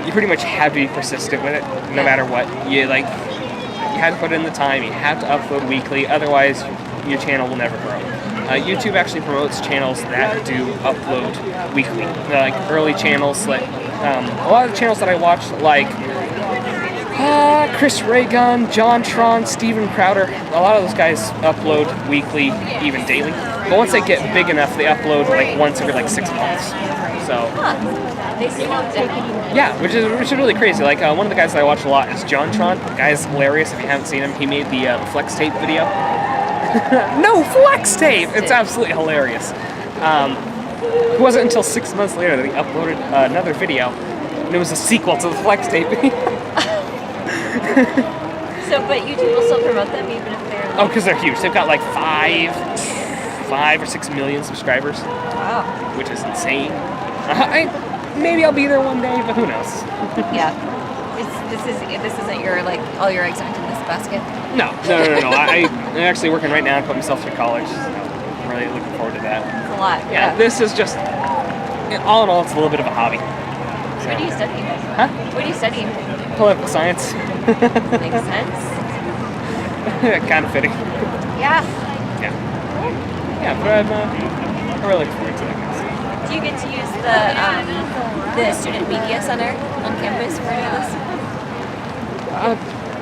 you pretty much have to be persistent with it, no matter what. You have to put in the time. You have to upload weekly. Otherwise, your channel will never grow. YouTube actually promotes channels that do upload weekly, like early channels. Like a lot of the channels that I watch, like Chris Raygun, John Tron, Steven Crowder. A lot of those guys upload weekly, even daily. But once they get big enough, they upload like once every like 6 months. So They seem yeah, which is really crazy. Like one of the guys that I watch a lot is John Tron. The guy's hilarious. If you haven't seen him, he made the flex tape video. No, flex tape! It's absolutely hilarious. It wasn't until 6 months later that he uploaded another video, and it was a sequel to the flex tape video. So, but YouTube will still promote them even if they're... Oh, because they're huge. They've got like 5 or 6 million subscribers. Wow. Which is insane. Maybe I'll be there one day, but who knows? Yeah. This isn't your, like, all your eggs aren't in this basket? No. I'm actually working right now to put myself through college. So I'm really looking forward to that. It's a lot. Yeah, this is just, all in all, it's a little bit of a hobby. What are you studying? Huh? What are you studying? Political science. Makes sense. Kind of fitting. Yeah. Yeah, but I'm really looking forward to that kind of stuff. Do you get to use the Student Media Center on campus for any of this?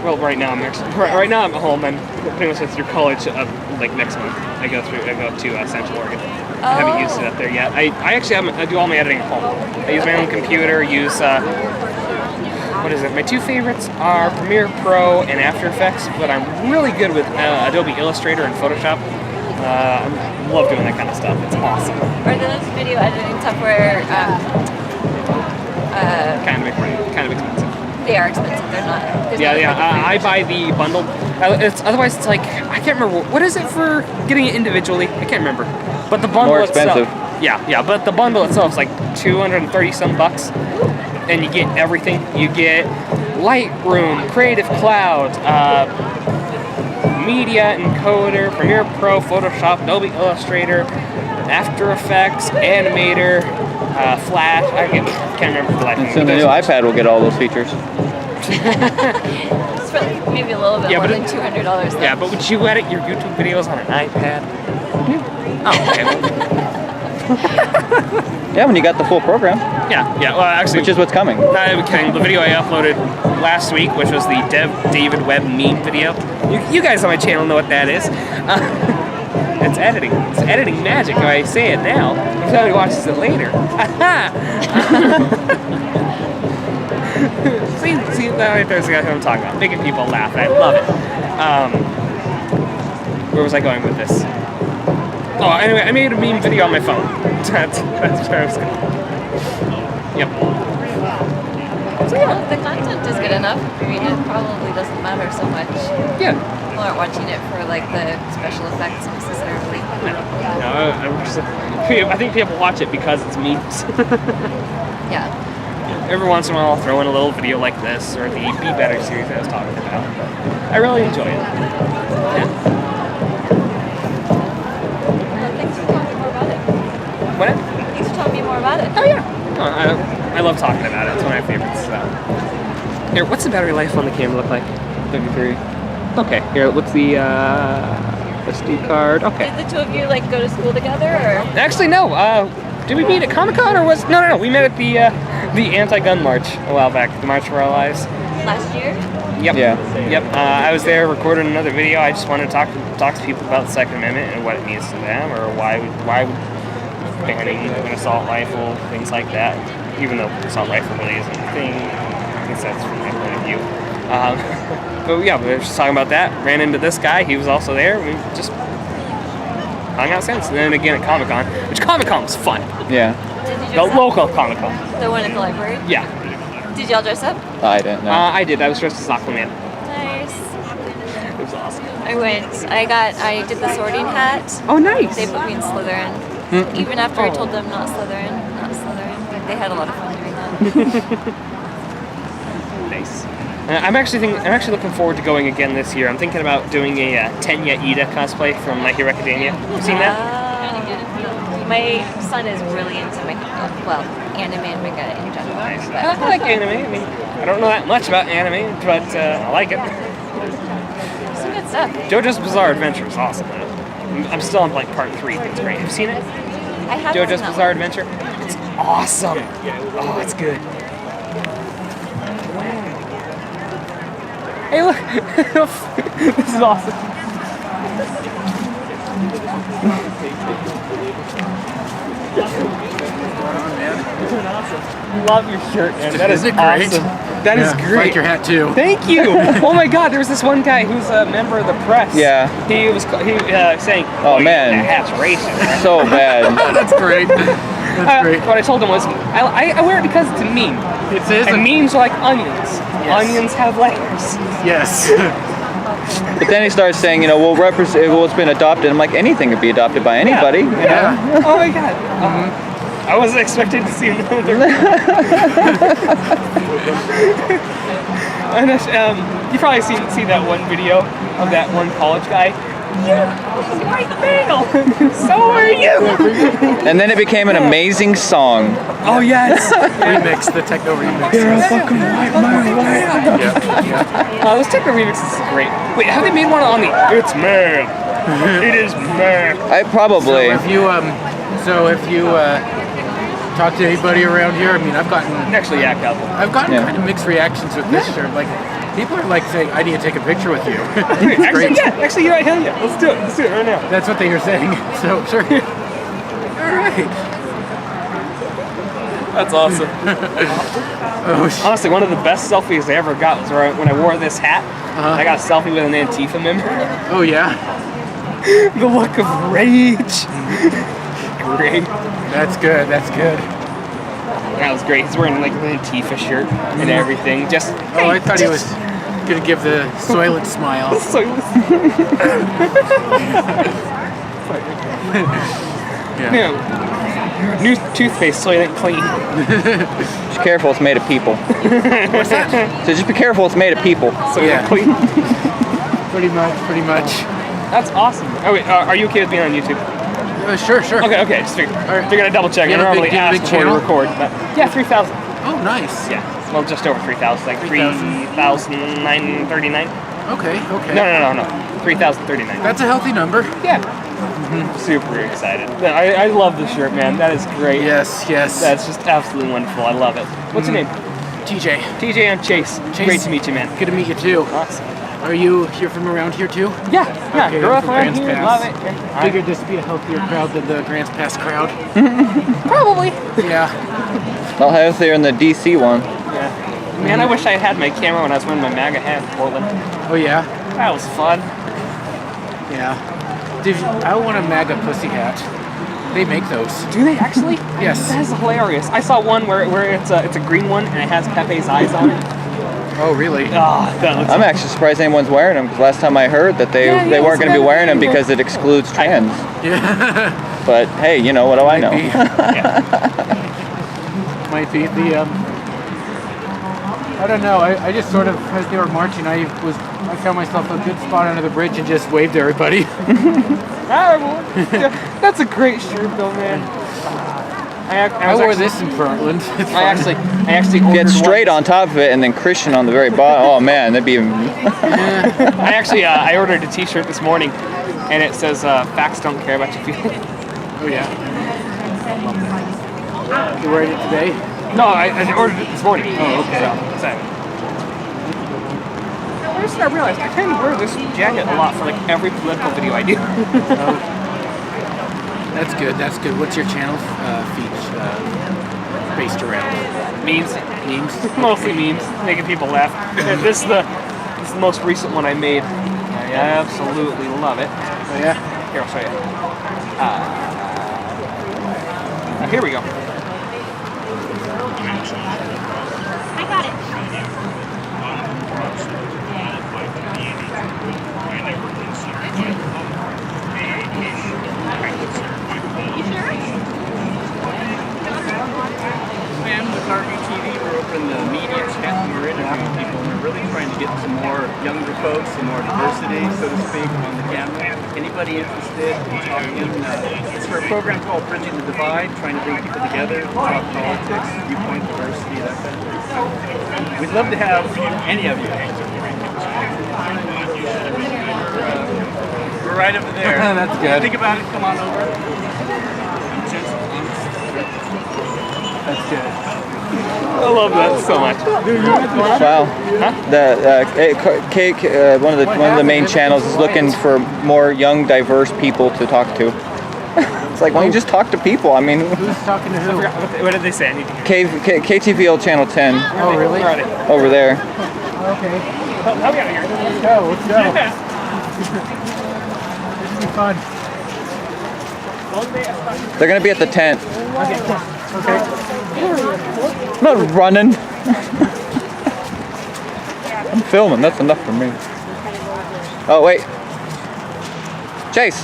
Well, right now I'm at home. I'm pretty much through college. Like next month, I go to Central Oregon. I haven't used it up there yet. I do all my editing at home. I use my own computer. Use what is it? My two favorites are Premiere Pro and After Effects, but I'm really good with Adobe Illustrator and Photoshop. I love doing that kind of stuff. It's awesome. Are those video editing software kind of expensive? They are expensive. They're not. I buy the bundle. Otherwise, it's like I can't remember what is it for getting it individually. I can't remember. But the bundle More expensive. itself. Yeah. But the bundle itself is like $230 some, and you get everything. You get Lightroom, Creative Cloud, Media Encoder, Premiere Pro, Photoshop, Adobe Illustrator, After Effects, Animator, Flash. I can't remember the life. So the new iPad will get all those features. It's for like maybe a little bit more than $200. Though. Yeah, but would you edit your YouTube videos on an iPad? Oh, okay. Yeah, when you got the full program. Yeah. Well, actually, which is what's coming. Not even kidding. The video I uploaded last week, which was the David Webb meme video. You guys on my channel know what that is. It's editing. It's editing magic. If I say it now, if somebody watches it later. see that right there's what I'm talking about. Making people laugh. I love it. Where was I going with this? Oh, anyway, I made a meme video on my phone. That's where I was going. Yep. So yeah, the content is good enough. I mean, it probably doesn't matter so much. Yeah. People aren't watching it for like the special effects necessarily. No, I think people watch it because it's memes. Yeah. every once in a while I'll throw in a little video like this or the Be Better series I was talking about. But I really enjoy it. Yeah. Thanks for telling me more about it. What? Thanks for telling me more about it. Oh yeah. I love talking about it. It's one of my favorites. So. Here, what's the battery life on the camera look like? 33. Okay. Here, what's the SD card? Okay. Did the two of you like go to school together, or? Actually, no. Did we meet at Comic-Con or was no? We met at the anti-gun march a while back. The March for Our Lives. Last year? Yep. Yeah. Yep. I was there recording another video. I just wanted to talk to people about the Second Amendment and what it means to them, or why banning an assault rifle, things like that. Even though assault rifle really isn't a thing, I guess that's from my point of view. But yeah, we were just talking about that. Ran into this guy. He was also there. We just hung out since. And then again at Comic-Con, which Comic-Con was fun. Yeah. Did you The dress up? local Comic-Con. The one at the library? Yeah. Did y'all dress up? I didn't know. I did. I was dressed as Aquaman. Nice. It was awesome. I did the sorting hat. Oh, nice. They put me in Slytherin. Even after I told them not Slytherin. They had a lot of fun doing that. Nice. I'm actually looking forward to going again this year. I'm thinking about doing a Tenya Ida cosplay from My Hero Academia. You seen that? My son is really into anime and manga in general. Nice. I like anime. I mean, I don't know that much about anime, but I like it. Some good stuff. JoJo's Bizarre Adventure is awesome. I'm still on like part 3. It's great. Have you seen it? I have JoJo's Bizarre Adventure. It's awesome. Oh, it's good. Hey, look. This is awesome. Love your shirt, man. That is great? awesome. That is I great. like your hat too. Thank you. Oh my God, there was this one guy who's a member of the press. Yeah. He was saying, Oh, man. that hat's racist. So bad. That's great. That's great. What I told him was, I wear it because it's a meme. It is. And memes are like onions. Yes. Onions have layers. Yes. But then he starts saying, we'll represent what's been adopted. I'm like, anything could be adopted by anybody. You know? Yeah. Oh my God. I wasn't expecting to see another. And you probably see that one video of that one college guy. Yeah, white male. So are you. And then it became an amazing song. Oh yes. Remix, the techno remix. fucking white man. Yeah. Those techno remixes is great. Wait, have they made one on the? It's man. It is man. I probably. So if you talk to anybody around here, I mean, I've gotten couple. I've gotten kind of mixed reactions with this shirt. Like, people are like saying, "I need to take a picture with you." Actually, you know, hell yeah. Let's do it. Let's do it right now. That's what they were saying. So sure. All right. That's awesome. Honestly, one of the best selfies I ever got was when I wore this hat. I got a selfie with an Antifa member. Oh yeah. The look of rage. Great. That's good. That's good. That was great. He's wearing like an Antifa shirt and everything. Just. Oh, I thought he was gonna give the Soylent smile. Yeah. New toothpaste, Soylent Clean. Just careful, it's made of people. What's that? So just be careful, it's made of people. Soylent Clean. Pretty much. That's awesome. Oh wait, are you okay with being on YouTube? Sure. Okay. Just figured I'd double check. I normally ask before you record, but yeah, 3,000. Oh, nice. Yeah, well, just over 3,000, like 3,939. Okay. No, 3,039. That's a healthy number. Yeah. Super excited. I love this shirt, man. That is great. Yes. That's just absolutely wonderful. I love it. What's your name? TJ. TJ, I'm Chase. Great to meet you, man. Good to meet you too. Awesome. Are you're from around here too? Yeah. Okay, Grew up from around Grants here. Pass. Love it. Yeah. Figured this would be a healthier crowd than the Grants Pass crowd. Probably. Yeah. Not healthier than the DC one. Yeah. Man, I wish I had my camera when I was wearing my MAGA hat in Portland. Oh yeah. That was fun. Yeah. I want a MAGA pussy hat. They make those. Do they actually? Yes. That is hilarious. I saw one where it's a green one and it has Pepe's eyes on it. Oh really? I'm actually surprised anyone's wearing them because last time I heard that they weren't going to be wearing them because it excludes trans. Yeah. But hey, what do I know? Might be the I don't know. I just sort of, as they were marching, I found myself a good spot under the bridge and just waved to everybody. That's a great shirt, though, man. I wore this in Portland. I actually ordered Get straight on top of it, and then Christian on the very bottom. Oh man, that'd be even. I ordered a T-shirt this morning, and it says "Facts don't care about your feelings." Oh yeah. You wearing it today? No, I ordered it this morning. Oh, okay. So. I just now realized I kind of wear this jacket a lot for like every political video I do. That's good. That's good. What's your channel based around? Memes. Memes. Mostly memes, making people laugh. This is the most recent one I made. I absolutely love it. Oh yeah. Here, I'll show you. Here we go. I got it. And with RBTV, we're over in the media chat and we're interviewing people and we're really trying to get some more younger folks, some more diversity, so to speak, on the camera. Anybody interested in talking? It's for a program called Bridging the Divide, trying to bring people together, talk politics, viewpoint diversity, that kind of thing. So we'd love to have any of you. We're right over there. That's good. Think about it, come on over. That's good. I love that so much. Wow. One of the main channels is looking for more young, diverse people to talk to. It's like, why don't you just talk to people? I mean, who's talking to who? What did they say? I need to hear. KTVL channel 10. Oh, really? Over there. Okay. Help me out here. Let's go. Let's go. This will be fun. They're gonna be at the tent. Okay. Okay. I'm not running. I'm filming. That's enough for me. Oh wait, Chase.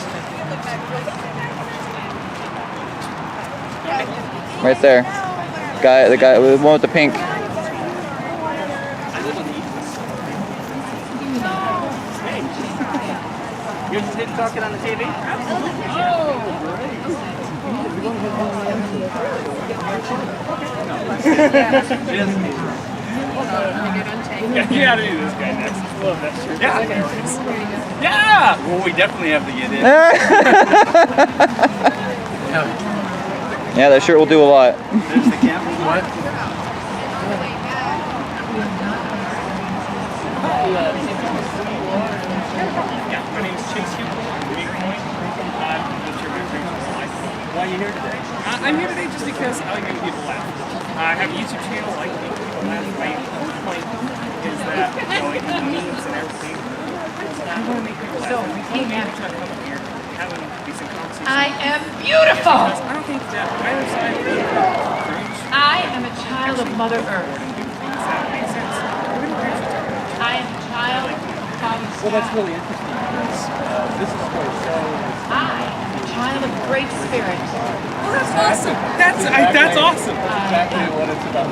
Right there. The guy, the one with the pink. You interested in talking on the TV? You gotta do this guy next. I love that shirt. Yeah! Well, we definitely have to get in. Yeah, that shirt will do a lot. There's the camera. What? My name is Chase Hukill. Why are you here today? I'm here today just because I like making people laugh. I have a YouTube channel, I like making people laugh. My whole point is that, like memes and everything. I want to make people laugh. So we came here to come here, having decent conversations. I am beautiful! I don't think that either side of the I am a child of Mother Earth. that makes sense. I am a child of Father Sky. Well, that's really interesting because this is where I am a child of Great Spirit. Oh, that's awesome. That's awesome. That's exactly what it's about.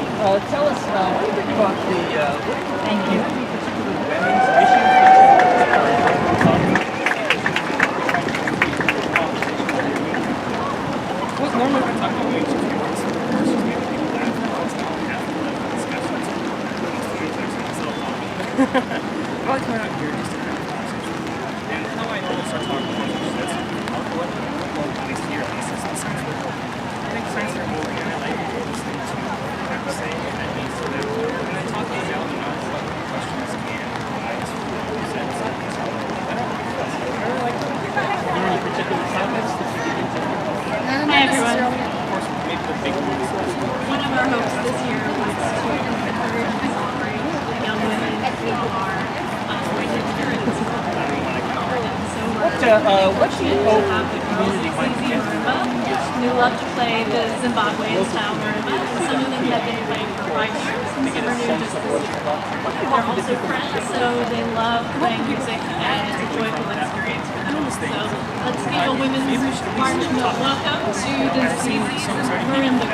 Tell us, what do you think about the, Thank you. particular women's issues? Well, normally when I talk about YouTube channels, it's just making people laugh. It's not half of the discussions. I like coming out here just to have a conversation. And how I know to start talking about this, I'll go up and at least here, at least it's the science fair. I think science fair boring, and I like listening to what they have to say, and that means to them. And then talking about, what questions and advice for sense. I really like that. Any particular topics that you get into? Hi everyone. Of course, maybe the big ones. One of our hopes this year was to encourage and celebrate young women who are white experience. What do you hope the community might get? We love to play the Zimbabwean style marimba. Some of them have been playing for 5 years and some are new just this year. They're also friends, so they love playing music and it's a joyful experience for them. So let's give a women's march note welcome to the Zimbabwean marimba.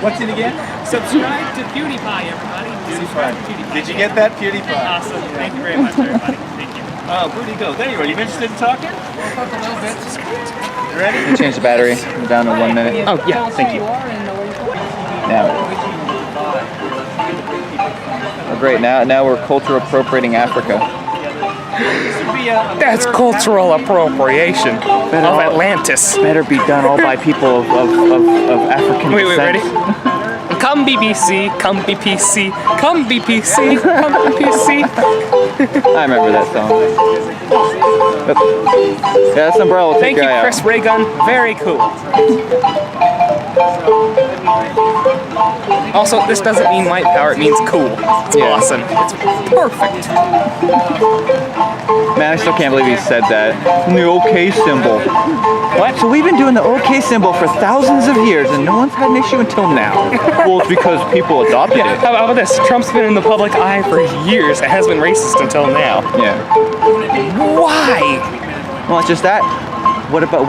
What's it again? Subscribe to PewDiePie, everybody. Subscribe to PewDiePie. Did you get that, PewDiePie? Awesome. Thank you very much, everybody. Thank you. Oh, where'd he go? There you are. You interested in talking? You ready? Change the battery. I'm down to 1 minute. Oh, yeah. Thank you. Now. Oh, great. Now we're culture appropriating Africa. That's cultural appropriation of Atlantis. Better be done all by people of African Wait, descent. ready? Come BBC, come BPC, come BPC, come BPC. I remember that song. But, yeah, that's umbrella. We'll Thank you, Chris Raygun. Very cool. Also, this doesn't mean white power, it means cool. It's awesome. It's perfect. Man, I still can't believe he said that. The OK symbol. What? So we've been doing the OK symbol for thousands of years and no one's had an issue until now. Well, it's because people adopted it. How about this? Trump's been in the public eye for years and has been racist until now. Yeah. Why? Well, it's just that. What about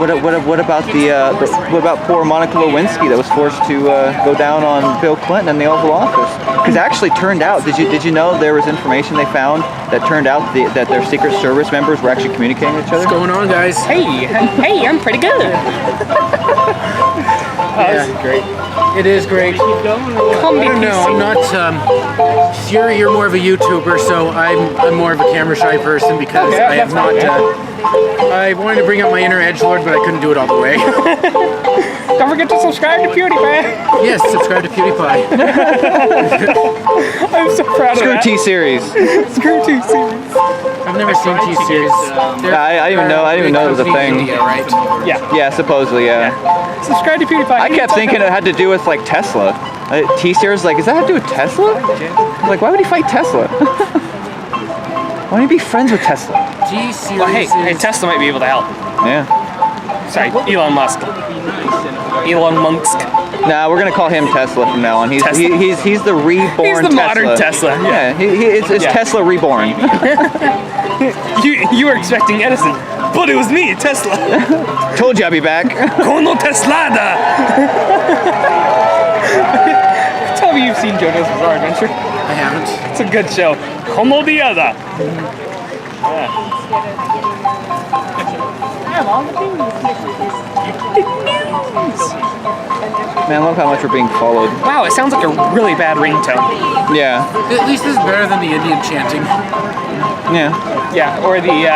poor Monica Lewinsky that was forced to go down on Bill Clinton in the Oval Office? Because actually turned out, did you know there was information they found that turned out that their Secret Service members were actually communicating with each other? What's going on, guys? Hey, I'm pretty good. Yeah, great. It is great. I don't know. I'm not. You're more of a YouTuber, so I'm more of a camera shy person because I have not. I wanted to bring up my inner edgelord, but I couldn't do it all the way. Don't forget to subscribe to PewDiePie. Yes, subscribe to PewDiePie. I'm so proud of that. Screw T-Series. Screw T-Series. I've never seen T-Series. I didn't even know it was a thing. Media, right? Yeah. Yeah, supposedly, yeah. Subscribe to PewDiePie. I kept thinking it had to do with like Tesla. T-Series, like, does that have to do with Tesla? Like, why would he fight Tesla? Why don't you be friends with Tesla? T-Series. Well, hey, Tesla might be able to help. Yeah. Sorry, Elon Musk. Elon Musk. Nah, we're gonna call him Tesla from now on. He's the reborn. He's the modern Tesla. Yeah, it's Tesla reborn. you were expecting Edison, but it was me, Tesla. Told you I'd be back. Kono Teslada. Tell me you've seen JoJo's Bizarre Adventure. I haven't. It's a good show. Como the other. Man, look how much we're being followed. Wow, it sounds like a really bad ringtone. Yeah. At least this is better than the Indian chanting. Yeah. Yeah, or the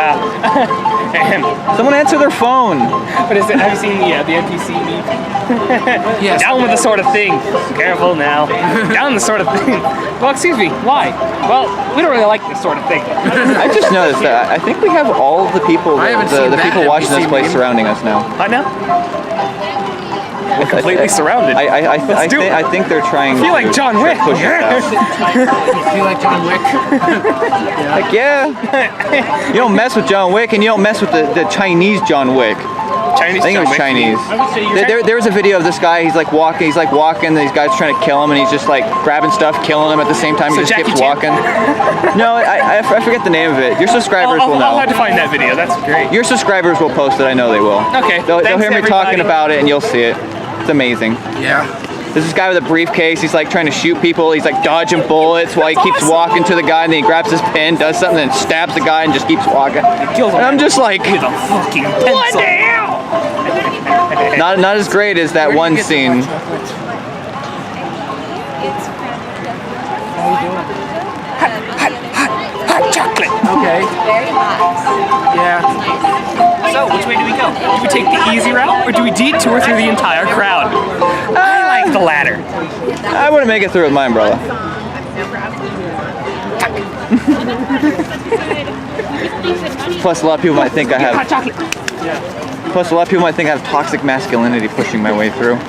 someone answer their phone. What is it? Have you seen the NPC meme? Yes. Down with the sort of thing. Careful now. Down the sort of thing. Well, excuse me. Why? Well, we don't really like this sort of thing. I just noticed that I think we have all of the people, the people watching this place surrounding us now. What now? We're completely surrounded. I think they're trying. I feel like John Wick. Push us out. You feel like John Wick? Like, yeah. You don't mess with John Wick, and you don't mess with the Chinese John Wick. Chinese. I think it was Chinese. There was a video of this guy. He's like walking. And these guys trying to kill him, and he's just like grabbing stuff, killing him at the same time. He just keeps walking. No, I forget the name of it. Your subscribers will know. I'll have to find that video. That's great. Your subscribers will post it. I know they will. Okay. They'll hear me talking about it, and you'll see it. It's amazing. Yeah. There's this guy with a briefcase. He's like trying to shoot people. He's like dodging bullets while he keeps walking to the guy, and then he grabs his pen, does something, and stabs the guy, and just keeps walking. And I'm just like, with a fucking pencil. What the hell? Not as great as that one scene. Hot chocolate. Okay. Very hot. Yeah. So, which way do we go? Do we take the easy route, or do we detour through the entire crowd? I like the latter. I wouldn't make it through with my umbrella. Plus, a lot of people might think I have. Hot chocolate. Plus, a lot of people might think I have toxic masculinity pushing my way through.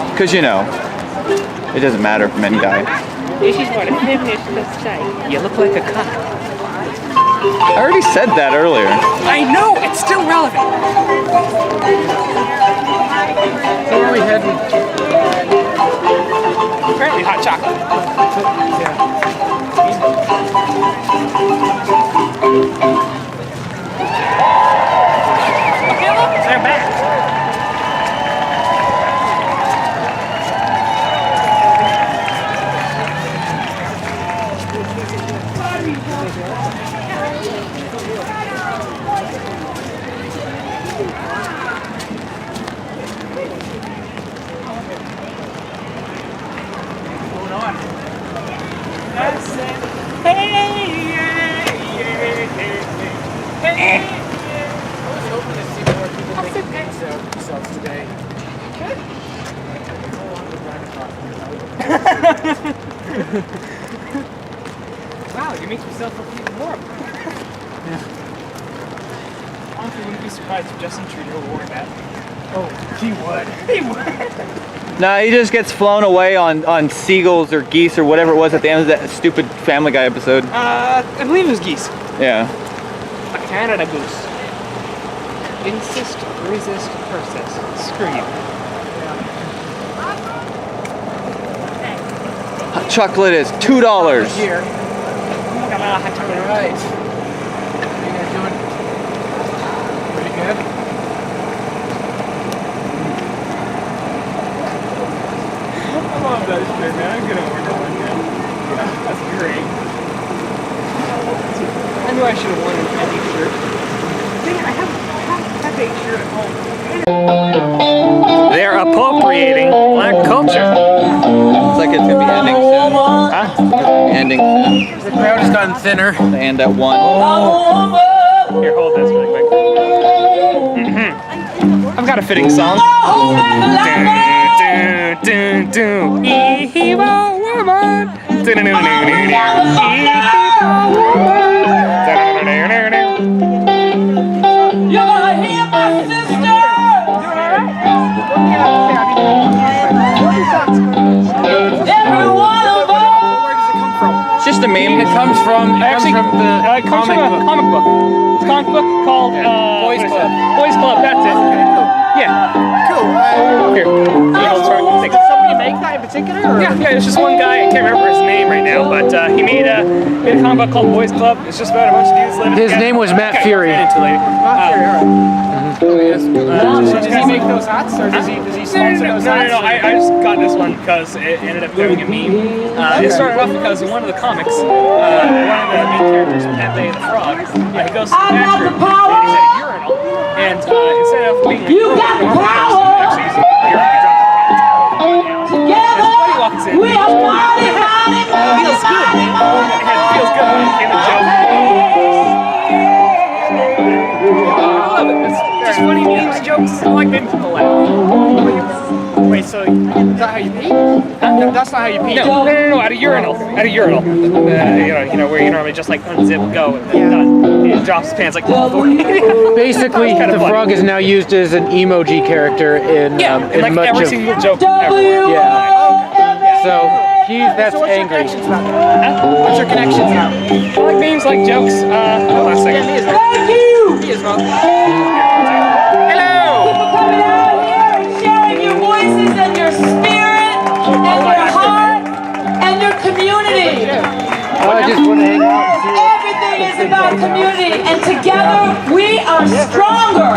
Because you know, it doesn't matter if men die. This is what a feminist would say. You look like a cock. I already said that earlier. I know, it's still relevant. So where are we heading? Apparently hot chocolate. Okay, look, they're back. Wow, you make yourself look even more. Honestly, wouldn't be surprised if Justin Trudeau wore that. Oh, he would. He would. No, he just gets flown away on seagulls or geese or whatever it was at the end of that stupid Family Guy episode. I believe it was geese. Yeah. A Canada goose. Insist, resist, persist. Screw you. Hot chocolate is $2. Here. Come on, hot chocolate. All right. How you guys doing? Pretty good. I love that shirt, man. I'm gonna order one now. That's great. I knew I should have worn an Eddie shirt. Dang it, I have a shirt at home. They're appropriating black culture. Looks like it's gonna be ending soon. Huh? Ending soon. The crowd has gotten thinner. They end at 1. Here, hold this really quick. I've got a fitting song. Dun, dun, dun. Evil woman. Dun, dun, dun, dun, dun, dun. You're gonna hear my sister. Every one of us. Where does it come from? It's just a meme. It comes from It comes from a comic book. It's a comic book called Boys Club. Boys Club, that's it. Yeah. Cool. Here. Did somebody make that in particular? Or? Yeah, it's just one guy, I can't remember his name right now, but he made a comic book called Boys Club. It's just about a bunch of dudes living His together. name was Matt Okay, Fury. I'll get into it later. Does he make those hats, or does he sponsor those hats? No. I just got this one because it ended up becoming a meme. It started off because in one of the comics, one of the main characters, Pepe the Frog, he goes to the bathroom and he's at a urinal, and instead of being You got the power. actually using a urinal, he drops his pants. Together, His buddy walks in. we are mighty, mighty, Feels good, man. It feels good when it became a joke. I love it. It's just funny memes, jokes. I like making people laugh. Wait, so is that how you pee? That's not how you pee. No, at a urinal. At a urinal. You know, where you normally just like unzip, go, and then done. He drops his pants like Basically, the frog is now used as an emoji character in in like much every of single joke ever. yeah. So that's What's your angry. connections now? What's your connections now? I like memes, like jokes. Hold on a second. Me as well. Me as well. Hello! coming out here and sharing your voices and your spirit and your heart and your community. I just want to hang out and see what Everything is about community, and together we are stronger.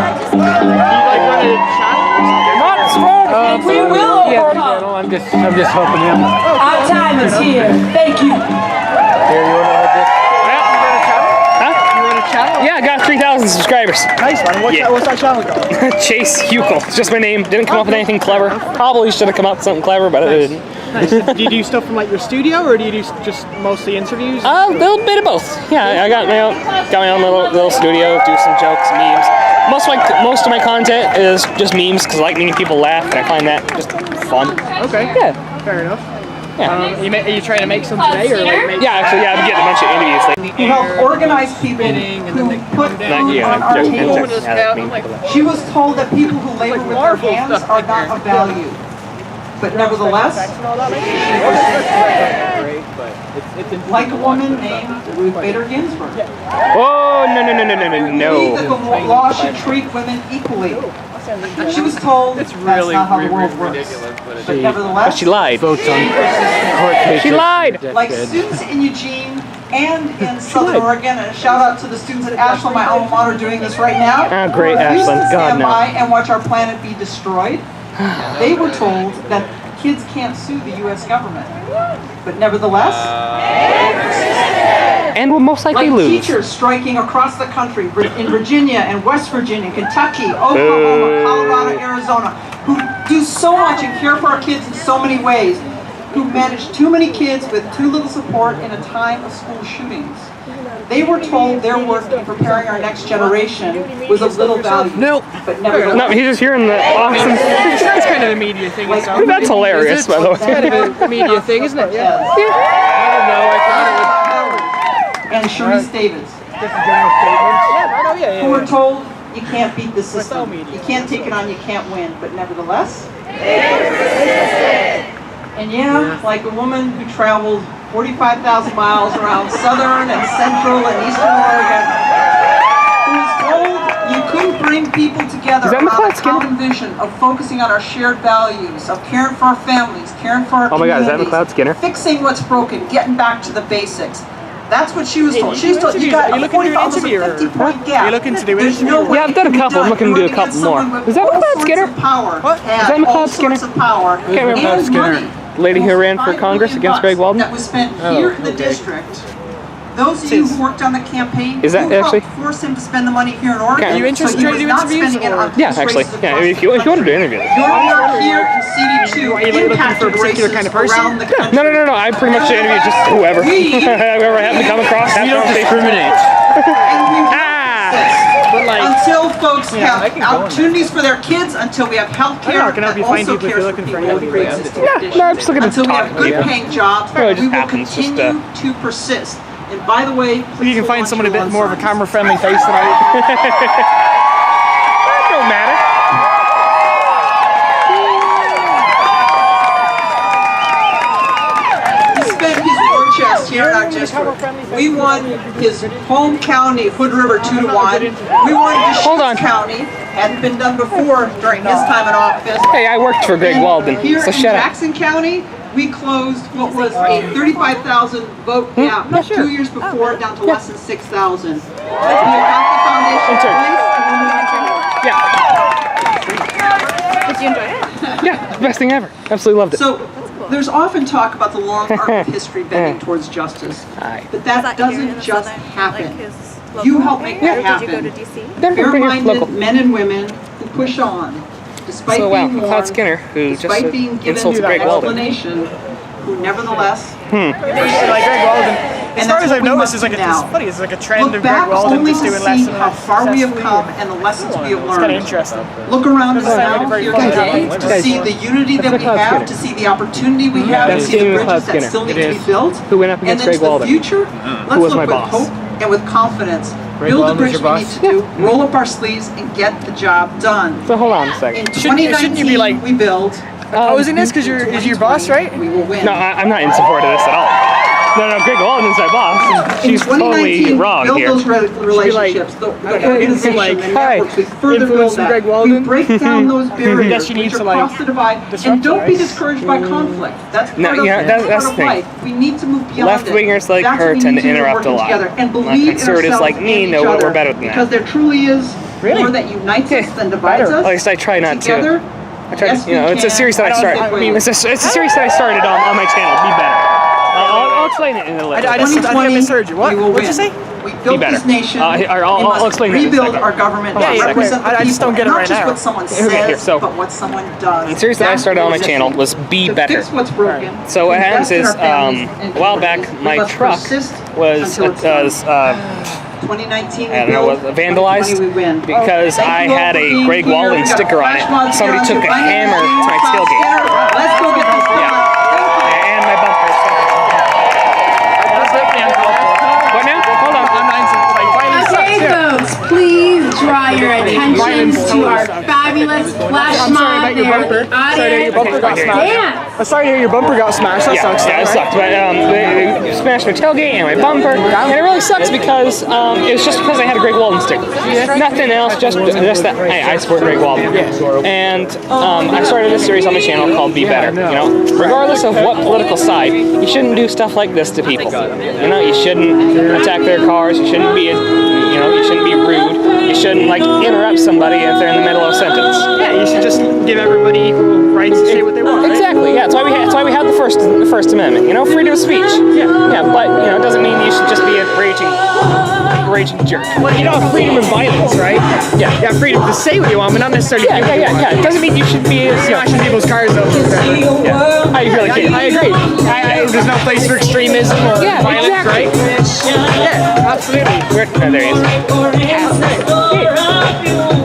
Not strong. And we will overcome. I'm just helping him. Our time is here. Thank you. Here, you want to hold this? Yeah, I got 3,000 subscribers. Nice one. What's that channel called? Chase Hukill. It's just my name. Didn't come up with anything clever. Probably should have come up with something clever, but it didn't. Nice. Do you do stuff from like your studio, or do you do just mostly interviews? A little bit of both. Yeah, I got my own little studio, do some jokes, memes. Most of my content is just memes because I like making people laugh, and I find that just fun. Okay. Yeah. Fair enough. Yeah. Are you trying to make some today, or like? Yeah, actually, yeah, I've been getting a bunch of interviews lately. Who helped organize people who put food on our table. She was told that people who labor with their hands are not of value. But nevertheless, like a woman named Ruth Bader Ginsburg. Oh, no. Believe that the law should treat women equally. She was told that's not how the world works. But nevertheless, she lied. Votes on court cases. She lied. like students in Eugene and in Southern Oregon, and a shout out to the students at Ashland, my alma mater, doing this right now. Ah, great, Ashland. God, stand no. by and watch our planet be destroyed. They were told that kids can't sue the U.S. government. But nevertheless, and will most likely like lose. teachers striking across the country in Virginia and West Virginia, Kentucky, Oklahoma, Colorado, Arizona, who do so much and care for our kids in so many ways. who managed too many kids with too little support in a time of school shootings. They were told their work in preparing our next generation was of little value. Nope. But nevertheless, No, he's just hearing the awesome. That's kind of a media thing. That's hilarious, by the way. It's kind of a media thing, isn't it? Yeah. I don't know. I thought it and Sharice Davids, who were told you can't beat the system, you can't take it on, you can't win, but nevertheless, and yeah, like a woman who traveled 45,000 miles around southern and central and eastern Oregon, who was told you couldn't bring people together around a common vision of focusing on our shared values, of caring for our families, caring for our Oh my God, is that communities, McLeod Skinner? fixing what's broken, getting back to the basics. That's what she was told. She was told you got a 50-point gap. You're looking to do There's no way Yeah, I've done a couple. I'm looking to do a couple more. Is that McLeod Skinner? What? Is that McLeod Skinner? Power Can't remember. and money. Lady who ran for Congress against Greg Walden? That was spent here in the district. Those of you who worked on the campaign, Is that who helped actually? force him to spend the money here in Oregon. Are you interested so he in was doing not interviews, spending it on Yeah, close actually. races Yeah, across if you want to do an interview. Your work here in CD2 Are you looking impacted for a particular kind of person? around the country. No. I pretty much interview just whoever. Whoever I happen to come across. We don't discriminate. But like, Until folks Yeah, I have can go in opportunities for their kids, until we have health care I can help that you find also people if cares you're for looking for people with anybody. pre-existing No, conditions, I'm just looking to until we talk have to people. good-paying jobs, Really just we will happens, just, continue to persist. And by the way, you please can hold find on someone a to your bit more of a signs. camera-friendly face than I. That don't matter. He spent his war chest here in our district. We won his home county, Hood River, 2-1. We won Deschutes County. Hadn't been done before during his time in office. Hey, I worked for Greg Walden, Here so in shut up. Jackson County, we closed what was a 35,000 vote gap 2 years before, down to less than 6,000. We have the foundation in place, and we're moving forward. Did you enjoy it? Yeah, it's the best thing ever. Absolutely loved it. So, there's often talk about the long arc of history bending towards justice, but that doesn't just happen. You help make that happen. Fair-minded men and women who push on, despite So, wow, being McLeod warned, Skinner, who just despite being given insulted Greg Walden. explanation, who nevertheless. Like Greg Walden. As And far that's as what I've we noticed, must it's like do now. it's funny. It's like a trend Look of Greg back Walden only just to doing less see and how less far we have successfully. come and the lessons we have It's kind of learned. interesting. Look around us Doesn't sound like a now very here fun today job. to see the unity that we have, to see the opportunity we have, to That's see the Stephen bridges that Skinner. still need It to be is. built. Who went up And against then to Greg Walden. the future, Who let's was look my with boss. hope and with confidence. Greg Build the Walden was bridge your we boss? need to do, roll up our sleeves, and get the job done. So hold on a second. In Shouldn't you 2019, be like we build. opposing this because you're is your boss, right? We will win. No, I'm not in support of this at all. No, Greg Walden's my boss. In She's totally 2019, wrong build here. those relationships, the organization, like, the networks, we further build influencing that. Greg We Walden? break down those barriers, Guess you need which to, are like, across the divide, disrupt and don't be it, right? discouraged by conflict. That's part No, of, yeah, that's that's part the of thing. life. We need to move beyond Left-wingers like That's her what we tend need to do interrupt a working lot. together and Like believe in conservatives ourselves like me and know each we're other, better than that. because there truly is more that unites us than divides us. At least I try not to. Together, I try yes, to, you know, we it's a can. series that I started. I mean, It's a series that I started on my channel. Be better. I'll explain it in a little. I think I misheard you. What? What'd you say? We built better. this nation. I'll explain it in a rebuild second. our government. Yeah, to yeah, represent the I just people, don't get it not right just now. what someone Okay, says, here, so- but what someone does. The series that I That's started on my what channel we're was Be to Better. fix what's broken. So what happens invest in is, our families and a while back, communities. my We must truck persist was until it's done. 2019 I don't know, was vandalized 2020 we win. because Thank I you all had for a being Greg here. Walden We got sticker on flash it. mobs Somebody here. took a My name is hammer James to my Bob tailgate. Skinner. Let's go get this done. Yeah. And my bumper. What now? Hold on. Okay, folks, please draw your attention to our fabulous flash I'm sorry mob about your bumper. there. Sorry to hear your bumper got smashed. Dance. I'm sorry to hear your bumper got smashed. That sucks. Yeah, it sucked. But they smashed my tailgate and my bumper, and it really sucks because it was just because I had a Greg Walden sticker. Nothing else, just that I support Greg Walden. And I started this series on my channel called Be Better. You know, regardless of what political side, you shouldn't do stuff like this to people. You know, you shouldn't attack their cars. You shouldn't be, you shouldn't be rude. You shouldn't like interrupt somebody if they're in the middle of a sentence. Yeah, you should just give everybody equal rights to say what they want. Exactly. Yeah, that's why we had the first First Amendment. You know, freedom of speech. Yeah, but you know, it doesn't mean you should just be a raging jerk. Well, you know, freedom of violence, right? Yeah. Yeah, freedom to say what you want, but not necessarily. Yeah. It doesn't mean you should be smashing people's cars over. Yeah. I really can't. I agree. There's no place for extremism or violence, exactly. right? Yeah, absolutely. There he is.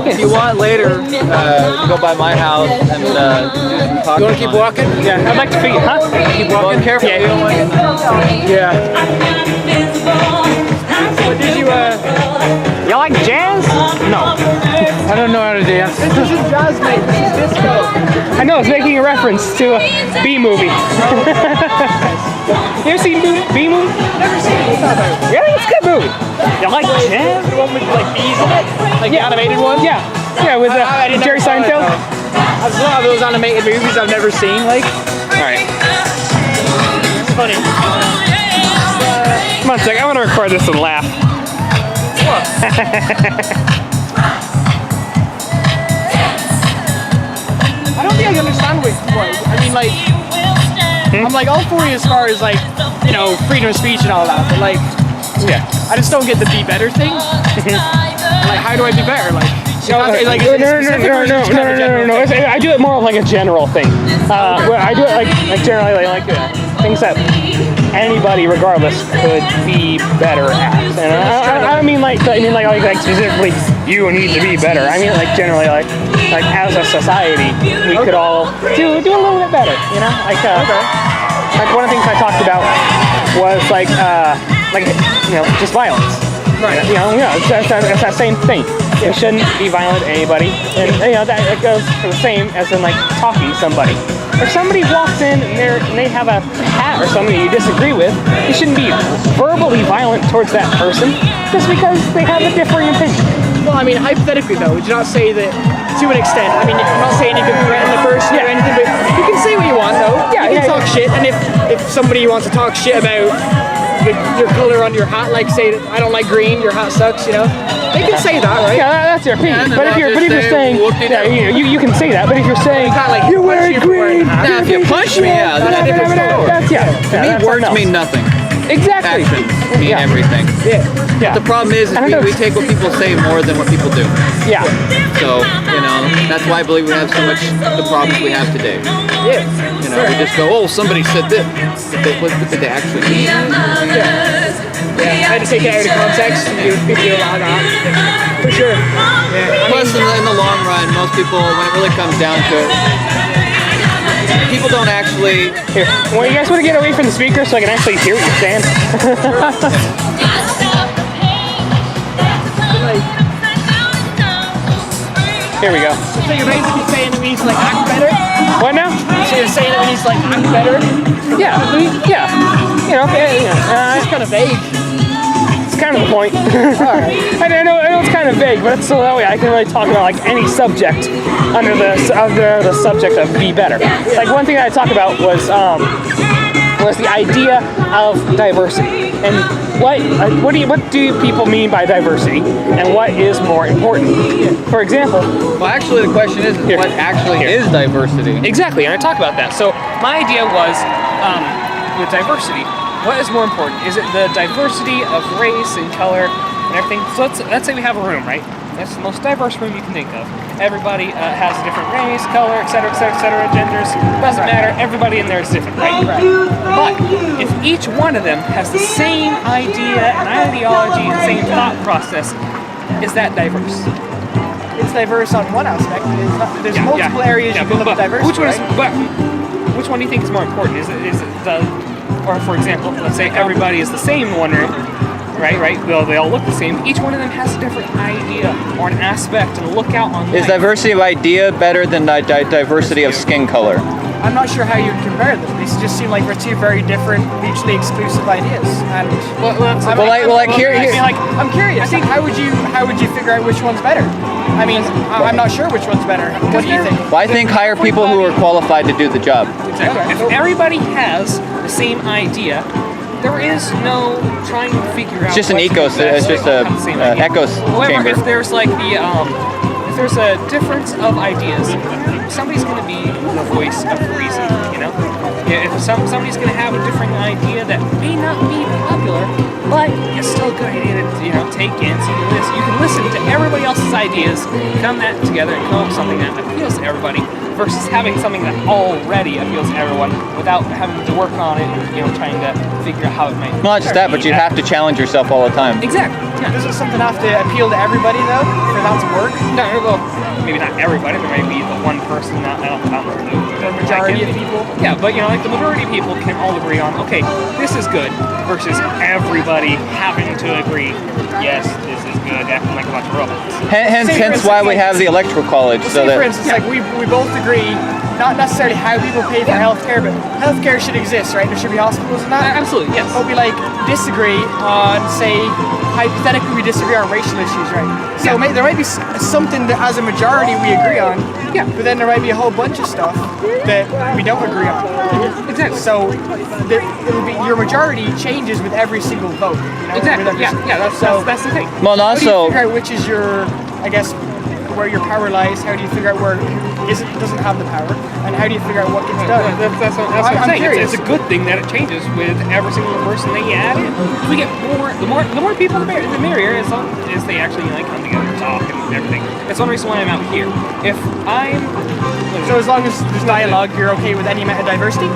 If you want later, go by my house and do some talking. You want to keep walking? Yeah, I'd like to figure, huh? Keep walking. Well, careful. Yeah. What did you, you like jazz? No. I don't know how to dance. This isn't jazz, mate. This is disco. I know, it's making a reference to a B movie. You ever seen B movie? Never seen it. What's that about? Really? It's a good movie. You like jazz? The one with like bees in it? Like the animated one? Yeah. Yeah, with Jerry Seinfeld. There's a lot of those animated movies I've never seen, like. Alright. It's funny. Come on a sec, I want to record this and laugh. I don't think I understand what I mean, like, I'm like all for you as far as like, you know, freedom of speech and all that, but like, yeah, I just don't get the be better thing. Like, how do I be better? Like, you know, like no. I do it more of like a general thing. I do it like generally like things that anybody, regardless, could be better at. And I don't mean like specifically you need to be better. I mean like generally like as a society we could all do a little bit better. You know, like one of the things I talked about was like you know, just violence. Right. You know, it's that same thing. You shouldn't be violent to anybody, and you know that it goes for the same as in like talking to somebody. If somebody walks in and they have a hat or something you disagree with, you shouldn't be verbally violent towards that person just because they have a differing opinion. Well, I mean, hypothetically though, would you not say that to an extent? I mean, I'm not saying you can threaten the person or anything, but you can say what you want though. Yeah, you can talk shit, and if somebody wants to talk shit about your color on your hat, like say I don't like green, your hat sucks, you know, they can say that, right? Yeah, that's your opinion. Yeah, but if you're saying, you can say that. But if you're saying like, you're wearing green, if you punch me, that's a different story. To me, words mean nothing. Exactly. Actions mean everything. Yeah. But the problem is we take what people say more than what people do. Yeah. So, you know, that's why I believe we have so much the problems we have today. Yeah. You know, we just go, oh, somebody said this. What did they actually mean? Yeah, I had to take it out of context and people do a lot of that. For sure. Yeah. Plus, in the long run, most people, when it really comes down to it, people don't actually... Here, well, you guys want to get away from the speaker so I can actually hear what you're saying? Here we go. So you're basically saying that we need to like act better? What now? So you're saying that we need to like act better? Yeah. You know, it's kind of vague. It's kind of the point. I know it's kind of vague, but it's so that way I can really talk about like any subject under the subject of be better. Like one thing that I talked about was the idea of diversity and what do people mean by diversity and what is more important. For example, well, actually the question is what actually is diversity? Exactly, and I talk about that. So my idea was with diversity, what is more important? Is it the diversity of race and color and everything? So let's say we have a room, right? That's the most diverse room you can think of. Everybody has a different race, color, etc., genders. Doesn't matter. Everybody in there is different, right? But if each one of them has the same idea and ideology and same thought process, is that diverse? It's diverse on one aspect. There's multiple areas you can look at diversity. Which one do you think is more important? Is it the, or for example, let's say everybody is the same in one room. Right? They all look the same. Each one of them has a different idea or an aspect and look out on life. Is diversity of idea better than diversity of skin color? I'm not sure how you'd compare them. These just seem like we're two very different, mutually exclusive ideas. And I'm curious. How would you figure out which one's better? I mean, I'm not sure which one's better. What do you think? Well, I think hire people who are qualified to do the job. Exactly. If everybody has the same idea, there is no trying to figure out. It's just an ecosystem. It's just a echo However, chamber. if there's like if there's a difference of ideas, somebody's going to be the voice of reason. You know, if somebody's going to have a different idea that may not be popular, but it's still a good idea to take in. So you can listen to everybody else's ideas, come that together, and come up with something that appeals to everybody, versus having something that already appeals to everyone without having to work on it and trying to figure out how it might. Not just that, but you have to challenge yourself all the time. Exactly. Yeah. Doesn't something have to appeal to everybody though for that to work? No, well, maybe not everybody. There might be the one person that I don't know. The majority of people. Yeah, but like the majority of people can all agree on, okay, this is good, versus everybody having to agree, yes, this is good, acting like a bunch of robots. Hence why we have the electoral college. So for instance, like we both agree, not necessarily how people pay for healthcare, but healthcare should exist, right? There should be hospitals and that. Absolutely, yes. But we disagree on, say, hypothetically we disagree on racial issues, right? So there might be something that as a majority we agree on, but then there might be a whole bunch of stuff that we don't agree on. Exactly. So it'll be your majority changes with every single vote. Exactly. That's the thing. Well, and how do you also, figure out which is your, I guess, where your power lies? How do you figure out where doesn't have the power, and how do you figure out what gets done? That's what I'm saying. curious. It's a good thing that it changes with every single person that you add in. We get the more people, the merrier, as long as they actually come together and talk and everything. That's one reason why I'm out here. If I'm as long as there's dialogue, you're okay with any amount of diversity?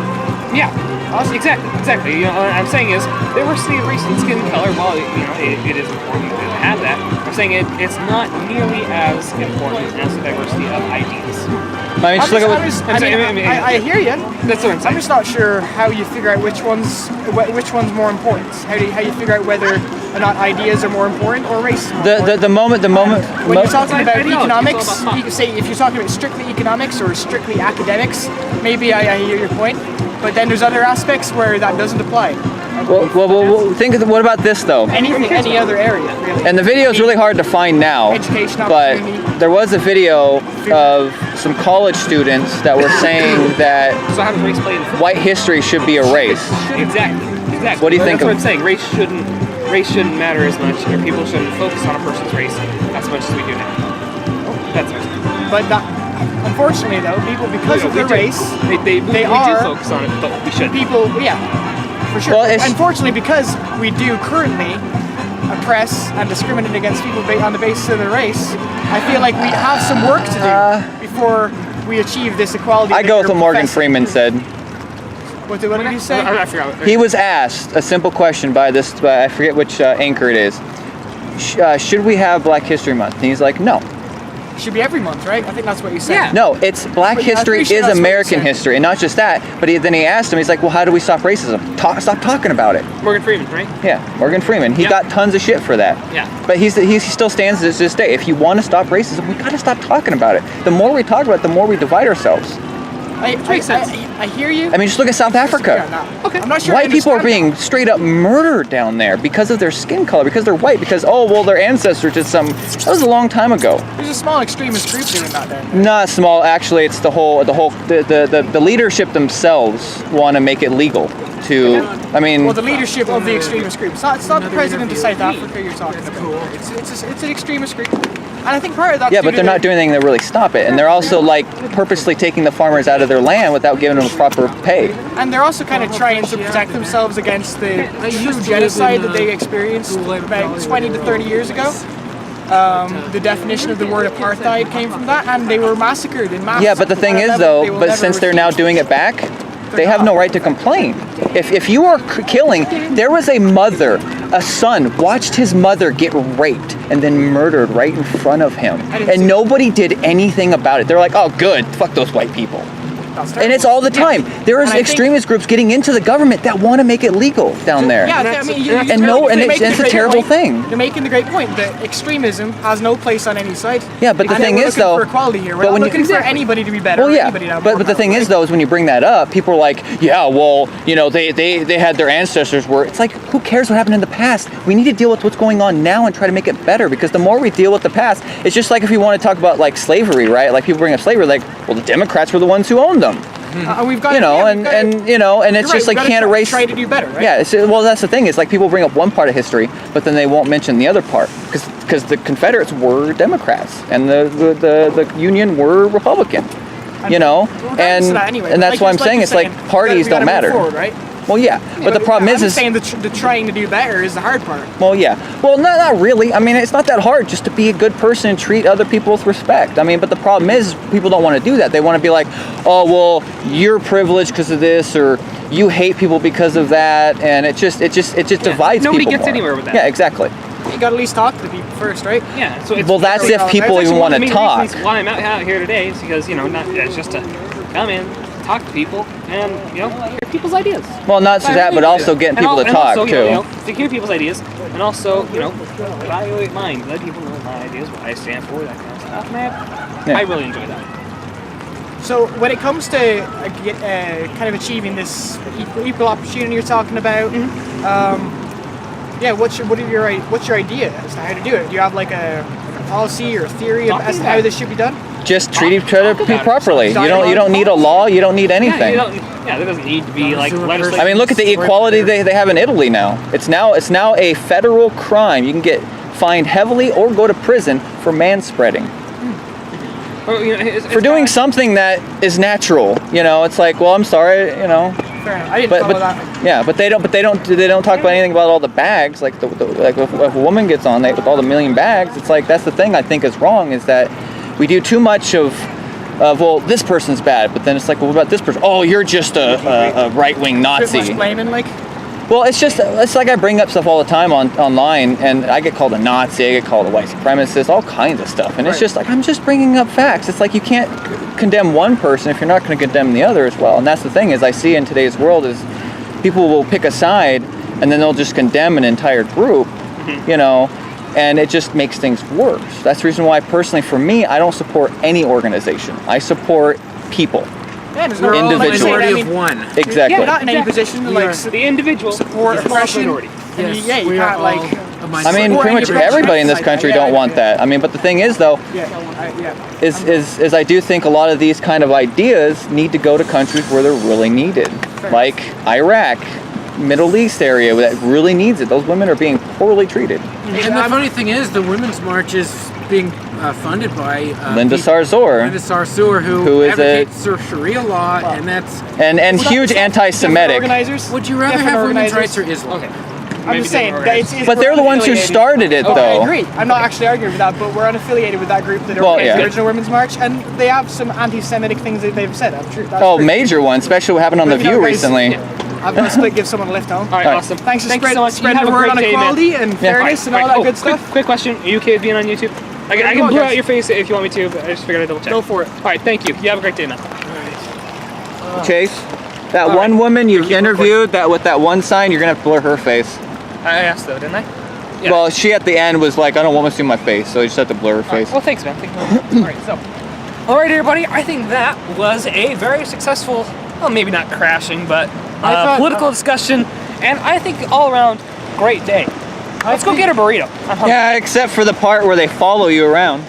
Yeah. Awesome. Exactly. What I'm saying is diversity of race and skin color. While it is important to have that, I'm saying it's not nearly as important as the diversity of ideas. I hear you. That's what I'm saying. I'm just not sure how you figure out which one's more important. How you figure out whether or not ideas are more important or race is more important. The moment when you're talking about economics, you can say if you're talking about strictly economics or strictly academics, maybe I hear your point. But then there's other aspects where that doesn't apply. Well, think of what about this though? Any other area, really. And the video is really hard to find now. Education but there was a video of some college students that were saying that white history should be erased. Exactly. What do you think? That's what I'm saying. Race shouldn't matter as much, or people shouldn't focus on a person's race as much as we do now. That's what I'm saying. But unfortunately, though, people because of their race, we do focus on it, but we shouldn't. People, for sure. Well, unfortunately, because we do currently oppress and discriminate against people on the basis of their race, I feel like we have some work to do before we achieve this equality. I go with what Morgan Freeman said. What did he say? I forgot. He was asked a simple question by I forget which anchor it is. Should we have Black History Month? And he's like, no. It should be every month, right? I think that's what he said. Yeah. No, it's Black history is American history, and not just that. But then he asked him, he's like, well, how do we stop racism? Stop talking about it. Morgan Freeman, right? Yeah, Morgan Freeman. He got tons of shit for that. Yeah. But he still stands to this day. If you want to stop racism, we got to stop talking about it. The more we talk about it, the more we divide ourselves. I hear you. I mean, just look at South Africa. Okay. I'm not sure. White people are being straight up murdered down there because of their skin color, because they're white, because their ancestors did some. That was a long time ago. There's a small extremist group doing that there. Not small, actually. It's the leadership themselves want to make it legal. Well, the leadership of the extremist group. It's not the president of South Africa you're talking about. It's an extremist group. And I think part of that. Yeah, but they're not doing anything to really stop it, and they're also purposely taking the farmers out of their land without giving them proper pay. And they're also kind of trying to protect themselves against the true genocide that they experienced about 20 to 30 years ago. The definition of the word apartheid came from that, and they were massacred in mass. Yeah, but the thing is, since they're now doing it back, they have no right to complain. If you are killing, there was a mother, a son, watched his mother get raped and then murdered right in front of him. And nobody did anything about it. They're like, oh, good, fuck those white people. And it's all the time. There is extremist groups getting into the government that want to make it legal down there. Yeah, I mean, it's a terrible thing. You're making the great point that extremism has no place on any side. Yeah, but the thing is, though, we're looking for equality here. We're not looking for anybody to be better. Well, yeah, but the thing is, though, is when you bring that up, people are like, yeah, well, they had their ancestors were. It's like, who cares what happened in the past? We need to deal with what's going on now and try to make it better, because the more we deal with the past, it's just like if you want to talk about slavery, right? Like people bring up slavery, well, the Democrats were the ones who owned them. We've got and it's just like can't erase. Try to do better, right? Yeah, well, that's the thing. Is like people bring up one part of history, but then they won't mention the other part because the Confederates were Democrats and the Union were Republican. you know, Regardless of that anyway, and that's like why I'm you're saying it's like saying, parties we gotta don't move matter. forward, right? Well, yeah, but the problem I'm is saying the trying to do better is the hard part. well, yeah. Well, not really. I mean, it's not that hard just to be a good person and treat other people with respect. I mean, but the problem is people don't want to do that. They want to be like, oh, well, you're privileged because of this, or you hate people because of that, and it just divides Nobody people gets more. anywhere with that. Yeah, exactly. You gotta at least talk to the people first, right? Yeah. So it's Well, that's if people that's even actually one want of the to main talk. reasons why I'm out here today is because it's just to come in, talk to people, and hear people's ideas. Well, not just that, but also getting people to talk also, too. To hear people's ideas, and also evaluate mine, let people know my ideas, what I stand for, that kind of stuff. Man, I really enjoy that. So when it comes to kind of achieving this equal opportunity you're talking about, what's your idea as to how to do it? Do you have like a policy or a theory as to how this should be done? Just treat each other properly. You don't need a law. You don't need anything. There doesn't need to be like legislation. I mean, look at the equality they have in Italy now. It's now a federal crime. You can get fined heavily or go to prison for manspreading. For doing something that is natural. It's like, well, I'm sorry, Fair enough. I didn't follow that. Yeah, but they don't talk about anything about all the bags. Like like if a woman gets on with all the million bags, it's like that's the thing I think is wrong is that we do too much of well, this person's bad, but then it's like, well, what about this person? Oh, you're just a right-wing Nazi. Much blaming, like? Well, it's like I bring up stuff all the time online, and I get called a Nazi, I get called a white supremacist, all kinds of stuff, and it's just like I'm just bringing up facts. It's like you can't condemn one person if you're not going to condemn the other as well. And that's the thing is I see in today's world is people will pick a side and then they'll just condemn an entire group, and it just makes things worse. That's the reason why personally for me I don't support any organization. I support people. Yeah, there's no individual. of one. Exactly. Yeah, not in any position to the individual support oppression. Yes, you can't like. I mean, pretty much everybody in this country don't want that. I mean, but the thing is, though, is I do think a lot of these kind of ideas need to go to countries where they're really needed, like Iraq, Middle East area that really needs it. Those women are being poorly treated. And the funny thing is, the Women's March is being funded by Linda Sarsour, who advocates Sharia law, and huge anti-Semitic. Organizers? Would you rather have women's rights or Islam? Okay. I'm just saying, but they're the ones who started it, though. I agree. I'm not actually arguing with that, but we're unaffiliated with that group that organized the original Women's March, and they have some anti-Semitic things that they've said. I'm true. Major ones, especially what happened on The View recently. I'm going to give someone a lift home. All right, awesome. Thanks for so much. spreading the word on equality and fairness and all that good stuff. Quick question: Are you okay with being on YouTube? I can blur out your face if you want me to, but I just figured I'd double check. Go for it. All right, thank you. You have a great day now. Chase, that one woman you interviewed with that one sign, you're gonna have to blur her face. I asked though, didn't I? Yeah. Well, she at the end was like, I don't want to see my face, so you just have to blur her face. Well, thanks, man. All right, everybody. I think that was a very successful, well, maybe not crashing, but political discussion, and I think all around great day. Let's go get a burrito. Yeah, except for the part where they follow you around.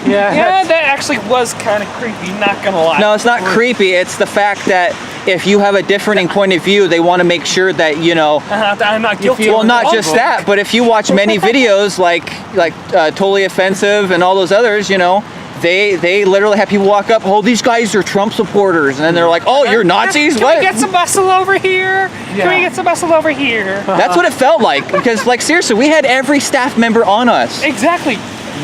Yeah, that actually was kind of creepy, not gonna lie. No, it's not creepy. It's the fact that if you have a differing point of view, they want to make sure that, I'm not guilty. Well, not just that, but if you watch many videos like Totally Offensive and all those others, they literally have people walk up, oh, these guys are Trump supporters, and then they're like, oh, you're Nazis? Can we get some bustle over here? Can we get some bustle over here? That's what it felt like, because seriously, we had every staff member on us. Exactly.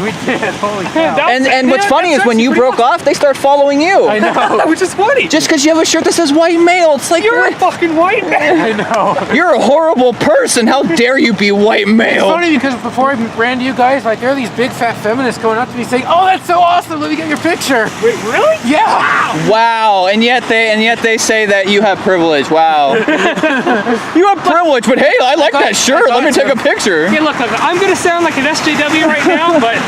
We did, holy cow. And what's funny is when you broke off, they start following you. I know. Which is funny. Just because you have a shirt that says white male, it's like, you're a fucking white man. I know. You're a horrible person. How dare you be white male? It's funny because before I ran to you guys, there are these big fat feminists going up to me saying, oh, that's so awesome, let me get your picture. Wait, really? Yeah. Wow. And yet they say that you have privilege. Wow. You have privilege, but hey, I like that shirt. Let me take a picture. Okay, look, I'm going to sound like an SJW right now, but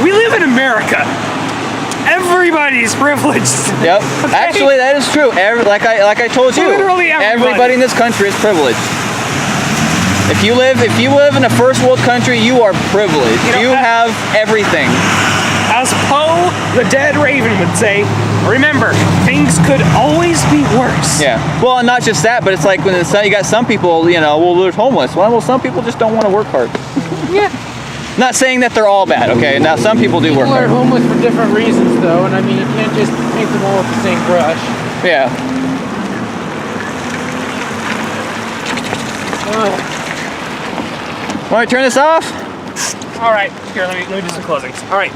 we live in America. Everybody's privileged. Yep. Okay? Actually, that is true. Like I told you, literally everybody in this country is privileged. If you live in a first world country, you are privileged. You have everything. As Poe, the dead raven, would say, remember, things could always be worse. Yeah. Well, and not just that, but it's like when you got some people, well, they're homeless. Well, some people just don't want to work hard. Yeah. Not saying that they're all bad, okay? Now some people do work People are hard. homeless for different reasons, though, and I mean, you can't just paint them all with the same brush. Yeah. Want to turn this off? All right, here, let me do some closings. All right,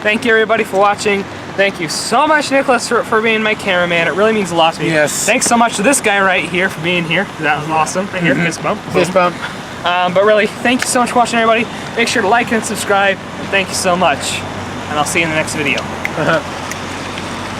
thank you everybody for watching. Thank you so much, Nicholas, for being my cameraman. It really means a lot to me. Yes. Thanks so much to this guy right here for being here. That was awesome. Right here, fist bump. Fist bump. But really, thank you so much for watching, everybody. Make sure to like and subscribe. Thank you so much, and I'll see you in the next video.